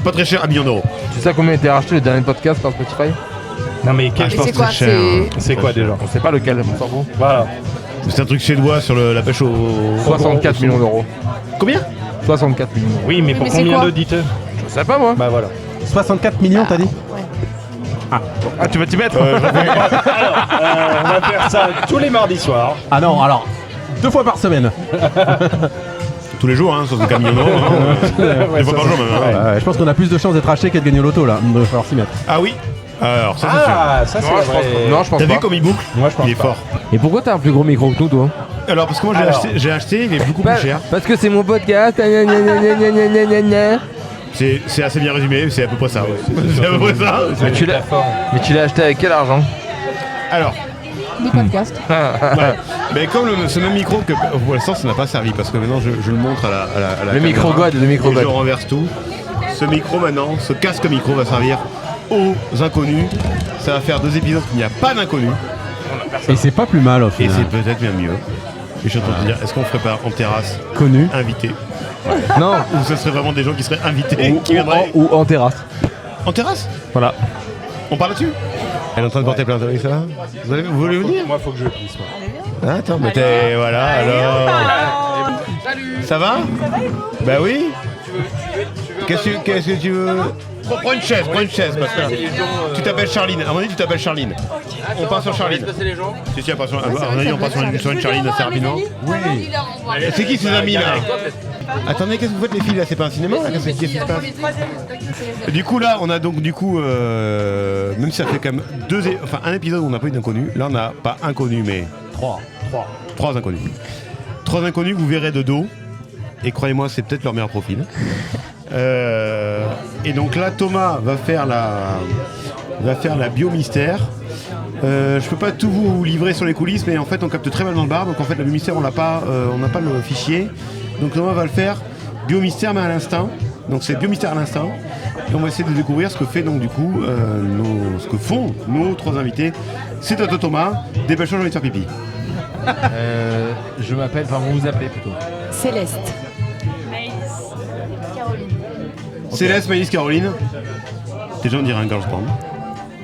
Pas très cher, 1 million d'euros. Tu sais combien a été racheté le dernier podcast par Spotify? Non mais Ah, je pense c'est que quoi, c'est cher. c'est quoi déjà? On sait pas lequel, on s'en fout. Voilà. C'est un truc suédois sur la pêche au... 64 millions d'euros. Combien? 64 millions d'euros. Oui, mais pour mais c'est combien quoi d'auditeurs? Je sais pas moi. Bah voilà. 64 millions, t'as dit? Ah, tu vas t'y mettre? On va faire ça tous les mardis soirs. Ah non, alors, 2 fois par semaine. Tous les jours, 64 millions d'euros. Des fois par jour même. Je pense qu'on a plus de chances d'être acheté qu'être gagné au loto là. Il va falloir s'y mettre. Ah oui. Alors ça c'est sûr. Ah, ça c'est Non, je pense vrai. pas. Non, je pense T'as vu pas. comme il boucle? Moi je pense Il est pas. fort. Et pourquoi t'as un plus gros micro que nous, toi? Alors parce que moi j'ai acheté, il est beaucoup plus cher. Parce que c'est mon podcast. C'est assez bien résumé, c'est à peu près ça. C'est à peu près ça. Mais tu l'as acheté avec quel argent? Alors, Des podcasts. ouais. Mais comme ce même micro que pour l'instant ça n'a pas servi parce que maintenant je le montre à la Le micro caméra. God, le micro Et je God. renverse tout. Ce micro maintenant, ce casque micro va servir aux inconnus. Ça va faire 2 épisodes qu'il n'y a pas d'inconnus. Et c'est pas plus mal au Et final. c'est peut-être bien mieux. Et je suis en train de te dire, est-ce qu'on ferait pas en terrasse Connu. invité? Non. Ou ce serait vraiment des gens qui seraient invités, qui viendraient Ou en terrasse. en terrasse? Voilà. On parle là-dessus? Elle est en train de porter plainte avec ça. Vous voulez venir? Moi faut que je pisse moi. Attends, mais t'es... Voilà, alors... Ça va? Bah oui. Qu'est-ce que tu veux? Prends une chaise, parce que tu t'appelles Charline. À mon avis, tu t'appelles Charline. On part sur Charline. les gens. Si, on passe sur, à mon avis, on passe sur une Charline assez rapidement. Oui. C'est qui ces amis là? Attendez, qu'est-ce que vous faites les filles là? C'est pas un cinéma là? Qu'est-ce qui se passe? Du coup là, on a donc même si ça fait quand même un épisode où on n'a pas eu d'inconnus, là on n'a pas inconnu mais trois inconnus. 3 inconnus que vous verrez de dos. Et croyez-moi, c'est peut-être leur meilleur profil. Et donc là, Thomas va faire la biomystère. Je peux pas tout vous livrer sur les coulisses, mais en fait, on capte très mal dans le bar. Donc en fait, la biomystère, on n'a pas le fichier. Donc Thomas va le faire biomystère, mais à l'instinct. Donc c'est biomystère à l'instinct. Et on va essayer de découvrir ce que fait donc du coup ce que font nos 3 invités. C'est à toi Thomas. Dépêche-toi, j'ai envie de faire pipi. Je m'appelle, enfin vous vous appelez plutôt. Céleste. Céleste, Maïs, Caroline. Déjà on dirait un girls band.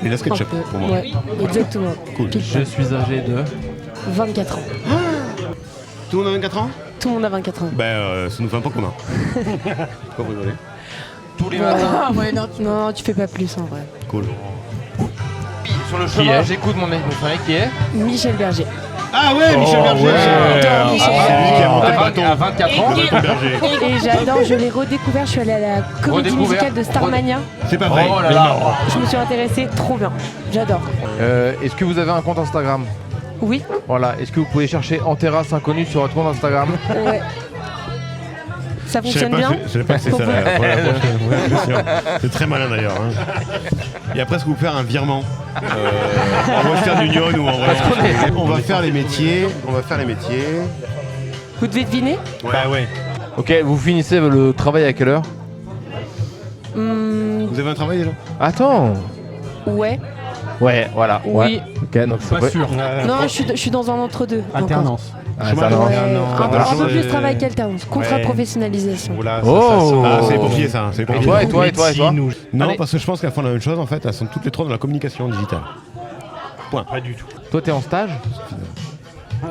Et là SketchUp Un peu, pour moi. ouais, exactement. Cool. Pile Je suis âgé de... 24 ans. Tout le monde a 24 ans? Tout le monde a 24 ans. Ben ça nous fait un peu commun. Pourquoi vous rigolez? Tous les Ah ouais, non, Non, tu fais pas plus en vrai. Cool. Sur le chemin, j'écoute mon frère qui est... Michel Berger. Ah ouais, Michel Berger. J'adore Michel C'est lui qui a monté le bâton. À 24 ans. Le bâton Berger. Et j'adore, je l'ai redécouvert, je suis allée à la comédie Redécouvert. musicale de Starmania. C'est pas vrai. Oh là là. Je me suis intéressée, trop bien. J'adore. Est-ce que vous avez un compte Instagram? Oui, Voilà. Est-ce que vous pouvez chercher En Terrasse Inconnue sur votre compte Instagram? ouais. Ça Je savais fonctionne pas, bien je savais pas que c'est ça pour la prochaine. Ouais, bien sûr. C'est très malin d'ailleurs. Et après, est-ce que vous faire un virement en Western Union ou en vrai? On va faire les métiers. Vous devez deviner Bah ouais. Ok, vous finissez le travail à quelle heure? Vous avez un travail déjà? Attends. Ouais. Ouais, voilà. Oui. Ouais. Ok, donc c'est Pas sûr. Non, je suis dans un entre-deux. encore. Alternance. Ah, Chômage. ça, non. Ouais, Alternance. un peu plus travail qu'alternance. Contrat Ouais. de professionnalisation. Oula, Oh. Ah, c'est les pompiers ça. C'est les Et pompiers. toi, et toi, et toi, et toi? Médecine ou- Non, Allez. parce que je pense qu'elles font la même chose en fait. Elles sont toutes les 3 dans la communication digitale. Pas du tout. Toi, t'es en stage?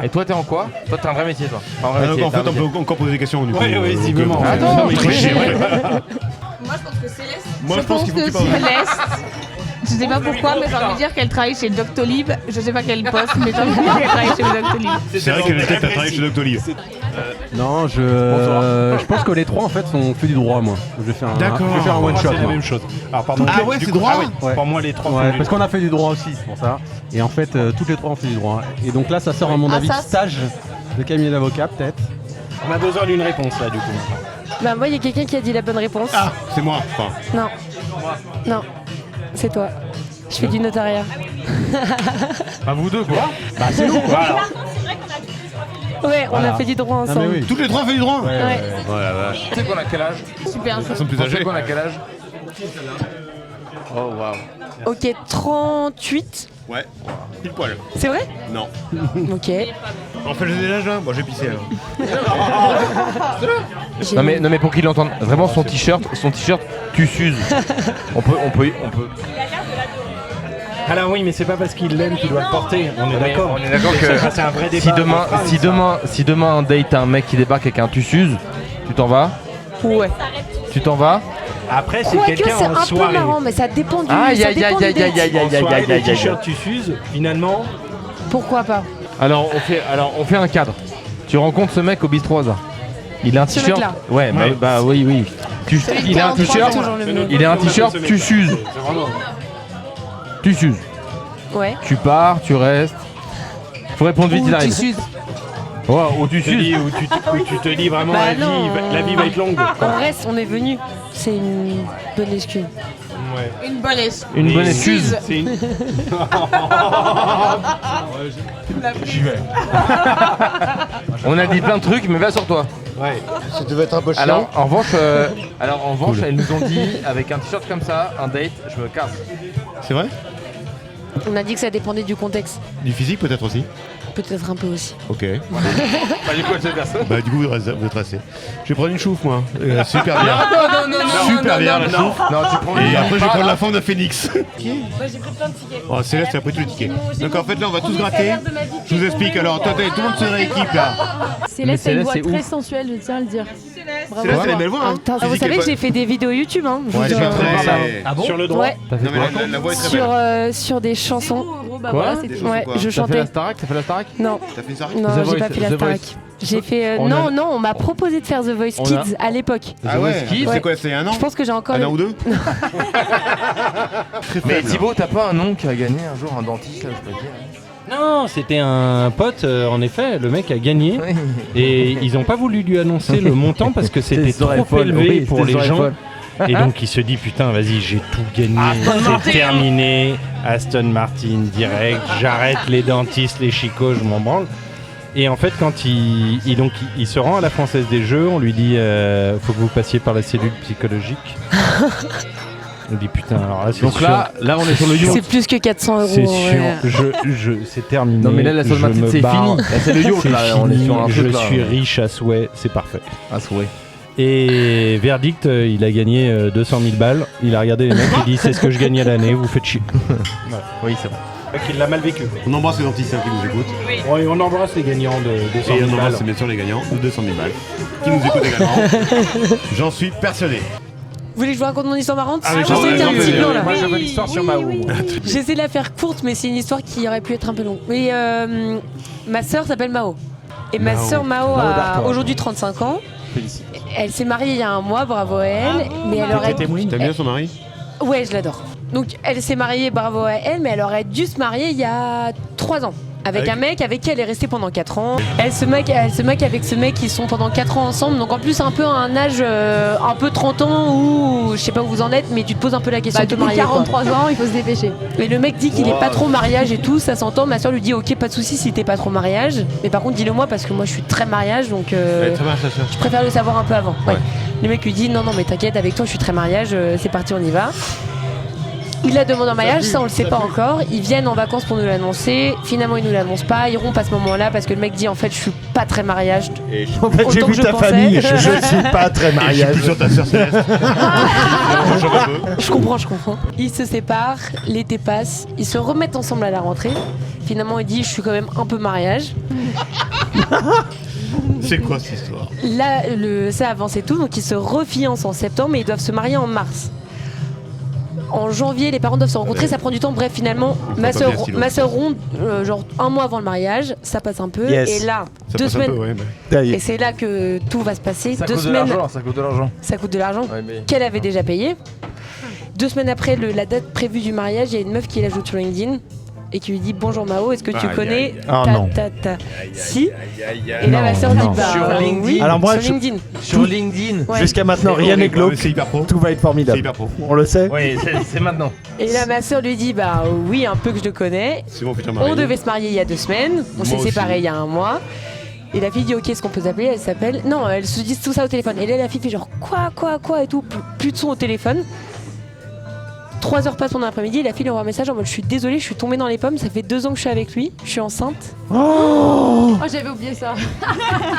Et toi, t'es en quoi? Toi, t'es un vrai métier, toi. Un vrai Ah, donc métier, en t'as un fait, on métier. peut encore poser des questions du coup. Ouais, ouais, visiblement. Attends, non, mais tricher, ouais. Moi, je pense que Céleste. Moi, je pense qu'il faut que tu parles. Céleste. Je sais pas pourquoi, mais j'ai envie de dire qu'elle travaille chez Doctolib. Je sais pas quel poste, mais j'ai envie de dire qu'elle travaille chez Doctolib. C'est vrai qu'elle était travaillé chez Doctolib. Non, je pense que les 3 en fait fait du droit moi. Je vais faire un D'accord. one shot. C'est la même chose. Alors pardon. Ah ouais, c'est droit. Ouais. Pour moi les 3 Ouais, parce qu'on a fait du droit aussi, c'est pour ça. Et en fait, toutes les 3 ont fait du droit. Et donc là, ça sort à mon avis ça, stage de cabinet d'avocat peut-être. On a besoin d'une réponse là du coup. Bah moi, il y a quelqu'un qui a dit la bonne réponse. Ah, c'est moi. Enfin, Non. Non. C'est toi. Je fais du notariat. Bah, vous deux, quoi. Bah c'est nous quoi alors. Ouais, on Voilà. a fait du droit Ah, ensemble. mais oui. Toutes les trois fait du droit. Ouais. Oh la vache. Tu sais qu'on a quel âge Super. Ils sont plus Tu sais âgés. qu'on a quel âge Oh waouh. Ok, 38. Ouais. Pile poil. C'est vrai? Non. Ok. On fait le jeu des âges là. Bon, j'ai pissé alors. Non mais pour qu'il l'entende, vraiment son t-shirt, tu s'uses. on peut. Alors oui, mais c'est pas parce qu'il l'aime qu'il doit le porter. On est d'accord. On est d'accord que Ça, c'est un vrai débat. si demain un date un mec qui débarque avec un tu s'uses, tu t'en vas? Ouais. Tu t'en vas? Après, c'est Quoique, quelqu'un c'est en un peu soirée. marrant, mais ça dépend du. Aïe ça aïe dépend aïe du aïe date. aïe aïe En aïe soirée, aïe le aïe aïe. t-shirt tu fuses, finalement. Pourquoi pas? Alors on fait un cadre. Tu rencontres ce mec au bistrot hasard. Il a un Ce t-shirt. mec-là. Ouais, Ouais. bah oui. Il a un t-shirt. Il a un t-shirt. Tu s'uses. Tu s'uses. Ouais. Tu pars, tu restes. Faut répondre vite, Ou il tu arrive. s'uses. Ouais, ou tu Tu te dis, s'uses. où tu te dis vraiment Bah la vie va être longue. On reste, on est venu. C'est une bonne excuse. Une bonne excuse. Une bonne excuse. C'est une... J'y vais. On a dit plein de trucs, mais va sur toi. Ouais. Ça devait être un peu chiant. Alors en revanche, elles nous ont dit avec un t-shirt comme ça, un date, je me casse. C'est vrai? On a dit que ça dépendait du contexte. Du physique peut-être aussi. Peut-être un peu aussi. Ok. Bah du coup, elle se casse. Bah du coup vous êtes resté. Je vais prendre une chouffe moi. Super bien. Non, Super bien la chouffe. Non, tu prends Et le après je vais prendre la forme d'un phénix. Moi j'ai pris plein de tickets. Oh Céleste a pris tous les tickets. Donc en fait là on va tous gratter. Je vous explique alors. Attendez, tout le monde se rééquipe là. Céleste a une Céleste, voix c'est très ouf. sensuelle, je tiens à le dire. Bravo. Céleste elle a une belle voix hein. Putain, vous Physique, savez elle que j'ai est fait des vidéos YouTube, hein. pas- Ouais, elle est pas très... Ah bon Sur le droit. Ouais, T'as fait Non mais quoi la voix est très sur, belle. sur des chansons. Gros, bah Quoi voilà, c'est Des tout. chansons Ouais, quoi je T'as fait chantais. la Starac? T'as fait la Starac? Non, T'as fait une Starac? non, The j'ai Voice, pas fait la The Starac. Voice. J'ai fait. On Non, a- non, on m'a proposé de faire The Voice On a- Kids à l'époque. Ah ouais. Kids. C'est quoi? C'est un an? Je pense que j'ai encore. Un an ou deux? Très Mais faible. Thibaut, t'as pas un nom qui a gagné un jour un dentiste là, je peux te dire. Non, c'était un pote, en effet, le mec a gagné. Et ils ont pas voulu lui annoncer le montant parce que c'était trop élevé pour les gens. Et donc il se dit putain vas-y j'ai tout gagné, c'est terminé, Aston Martin direct, j'arrête les dentistes, les chicots, je m'en branle. Et en fait quand il se rend à la Française des Jeux, on lui dit faut que vous passiez par la cellule psychologique. On dit putain alors là c'est Donc sûr, là on est sur le yacht. C'est plus que 400 euros. c'est sûr, ouais. c'est terminé. Non mais là la je Aston Martin me c'est barre. fini. Là c'est le yacht C'est là, on est fini, sur un je truc là. suis riche à souhait, c'est parfait. À souhait. Et verdict, il a gagné 200 000 balles. Il a regardé les mecs, il dit c'est ce que je gagne à l'année, vous faites chier. Oui c'est vrai. Il l'a mal vécu. On embrasse les dentistes qui nous écoutent. Ouais, on embrasse les gagnants de 200 Et 000 on balles. embrasse bien sûr les gagnants de 200 000 balles qui nous écoutent également. J'en suis persuadé. Vous voulez que je vous raconte mon histoire marrante? Ah, mais Je j'en sais ai qu'il y a un un petit peu, blanc là. Moi j'avais l'histoire sur Mao. J'essaie de la faire courte, mais c'est une histoire qui aurait pu être un peu longue. Mais ma sœur s'appelle Mao. Et ma sœur Mao a aujourd'hui 35 ans. Elle s'est mariée il y a un mois, bravo à elle. Mais elle aurait. T'aimes bien son mari? Ouais, je l'adore. Donc elle s'est mariée, bravo à elle, mais elle aurait dû se marier il y a 3 ans. Avec un mec avec qui elle est restée pendant 4 ans. Elle se maque avec ce mec, ils sont pendant 4 ans ensemble. Donc en plus un peu à un âge un peu 30 ans où je sais pas où vous en êtes, mais tu te poses un peu la question Bah, de te du coup, marier. quoi. 43 ans, il faut se dépêcher. Mais le mec dit qu'il est pas trop mariage et tout, ça s'entend. Ma soeur lui dit ok, pas de soucis si t'es pas trop mariage. Mais par contre dis-le moi parce que moi je suis très mariage donc Très bien sa soeur. je préfère le savoir un peu avant. Ouais. Le mec lui dit non mais t'inquiète avec toi je suis très mariage, c'est parti on y va. Il la demande en mariage, ça on le sait pas encore. Ils viennent en vacances pour nous l'annoncer. Finalement ils nous l'annoncent pas, ils rompent à ce moment-là parce que le mec dit en fait je suis pas très mariage. En fait, j'ai Autant vu que je ta pensais. famille, je suis pas très Et je suis mariage. plus sur ta sœur Céleste. J'en veux peu. Je comprends. Ils se séparent, l'été passe, ils se remettent ensemble à la rentrée. Finalement il dit je suis quand même un peu mariage. C'est quoi cette histoire? Là ça avance et tout, donc ils se refiancent en septembre et ils doivent se marier en mars. En janvier, les parents doivent se rencontrer, ça prend du temps. Bref, finalement, ma pas bien, soeur stylo. ronde, genre un mois avant le mariage, ça passe un peu. Yes. Et là, Ça 2 passe un semaines. peu, ouais. Et c'est là que tout va se passer. Ça 2 coûte de semaines, l'argent, ça coûte de l'argent. ça coûte de l'argent Ouais, mais... qu'elle avait déjà payé. 2 semaines après la date prévue du mariage, il y a une meuf qui l'ajoute sur LinkedIn et qui lui dit bonjour Mao, est-ce que tu Aïe, connais aïe, aïe. Ah, non. Si. Et là ma soeur dit non. bah Sur LinkedIn. oui, Alors moi, sur LinkedIn. Sur LinkedIn. Ouais. Jusqu'à maintenant, C'est rien n'est horrible, glauque. mais c'est hyper pro. Tout va être C'est formidable. hyper pro. On le sait. Oui, c'est maintenant. Et là ma soeur lui dit bah oui un peu que je le connais. C'est mon futur mari. On devait se marier il y a 2 semaines, on s'est Moi aussi. séparés il y a un mois. Et la fille dit ok, est-ce qu'on peut s'appeler? Elle s'appelle. Non, elles se disent tout ça au téléphone. Et là, la fille fait genre quoi et tout, plus de son au téléphone. 3 heures passent pendant l'après-midi, et la fille lui envoie un message en mode je suis désolée, je suis tombée dans les pommes, ça fait 2 ans que je suis avec lui, je suis enceinte. Oh, j'avais oublié ça.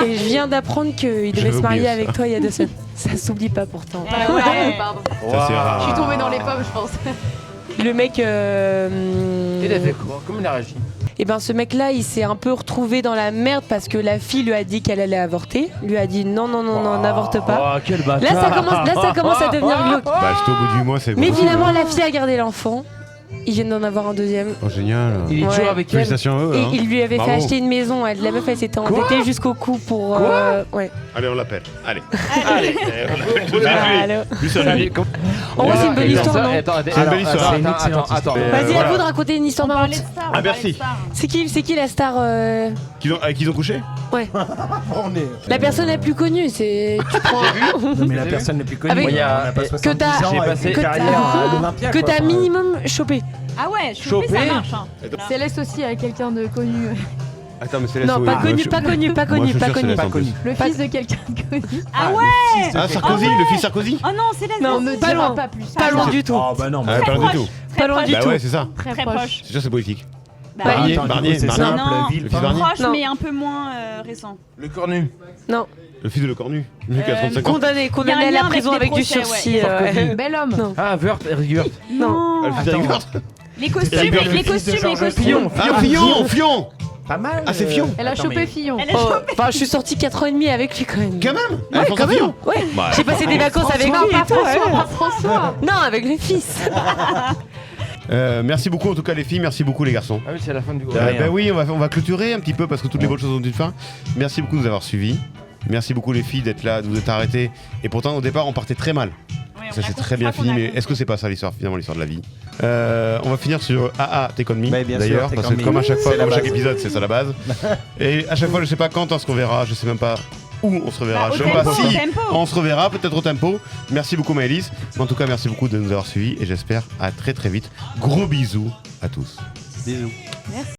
Et je viens d'apprendre qu'il devait se marier avec toi il y a 2 semaines. Ça s'oublie pas pourtant. Ah ouais, pardon. Ça, c'est rare. Je suis tombée dans les pommes, je pense. Le mec. Il a fait quoi? Comment il a réagi? Et ben ce mec-là, il s'est un peu retrouvé dans la merde parce que la fille lui a dit qu'elle allait avorter. Lui a dit non, n'avorte pas. Oh, quel bâtard. Là, ça commence à devenir glauque. Bah, j'étais au bout du mois, c'est Mais possible. finalement, la fille a gardé l'enfant. Ils viennent d'en avoir un deuxième. Oh, génial. Il est Ouais. toujours avec elle. Félicitations à eux. Et hein. il lui avait Bravo. fait acheter une maison. La meuf, elle s'était endettée jusqu'au cou pour. Ouais. Allez, on l'appelle. Allez. Allô. Lui, ça lui. En vrai, c'est une bonne Et histoire, non? Attends, C'est une belle histoire. Attends. Vas-y, voilà. à vous de raconter une histoire marrante. Ah, merci. C'est qui la star Avec qui ils ont couché? La personne la plus connue, c'est. Tu prends. Non, mais la personne la plus connue, Avec- on n'a pas que 70 t'as- ans j'ai avec passé- une que carrière t'as- d'Olympia, Que quoi. t'as minimum chopé. Ah ouais, chopé, ça marche. Hein. Céleste aussi, avec quelqu'un de connu. Attends, mais c'est Non, pas connu, pas connu, pas connu, pas connu. Pas connu. Le fils de quelqu'un de connu. Ah ouais. Ah, Sarkozy, le fils Sarkozy? Oh non, Céleste. Non, On ne pas dira loin. pas plus. Pas loin du tout. Oh bah non, Ah, pas loin du tout. Pas loin du Bah tout. ouais, c'est ça. Très Très proche. proche. C'est sûr, c'est politique. Bah, Ouais. Barnier, Attends, du Barnier, coup, c'est Barnier. simple, Non. ville, Le fils Barnier. Proche, Non. mais un peu moins récent. Le cornu. Non, Le fils de Le Cornu. Lui qui a 35 ans. condamné Il y a un à lien la avec prison les avec du procès, sursis. ouais. Bel homme. Non. Ah, Eric Woerth. Non. Ah, le fils d'Eric Attends. Woerth. Les costumes, Eric Woerth, les le fils de costumes, les Georges costumes. Fillon. Ah, Fillon. Pas mal. Ah, c'est Fillon. Elle a Attends, chopé mais- Fillon. Elle a Oh, chopé. Enfin, je suis sortie 4 ans et demi avec lui quand même. Quand même. Ouais, quand même. Fillon. Ouais. Bah, J'ai passé des vacances avec lui Non, et pas tout. François, ouais. pas François. Non, avec le fils. Merci beaucoup en tout cas les filles, merci beaucoup les garçons. Ah oui, c'est la fin du groupe. Ben oui, on va clôturer un petit peu parce que toutes les bonnes choses ont une fin. Merci beaucoup de nous avoir suivis. Merci beaucoup les filles d'être là, de vous être arrêtées. Et pourtant au départ on partait très mal. Ouais, Ça on a s'est très bien compris fini, qu'on a mais est-ce que c'est pas ça l'histoire, finalement l'histoire de la vie? On va finir sur AA Take On Me Bah, bien d'ailleurs, sûr, parce Take que On Me. comme à chaque fois, C'est la comme chaque base. épisode, c'est ça la base. Et à chaque fois, je sais pas quand est-ce qu'on verra, je sais même pas où on se reverra. Bah, je au sais même pas tempo, si au tempo. on se reverra, peut-être au tempo. Merci beaucoup Maëlys. En tout cas, merci beaucoup de nous avoir suivis et j'espère à très très vite. Gros bisous à tous. Bisous. Merci.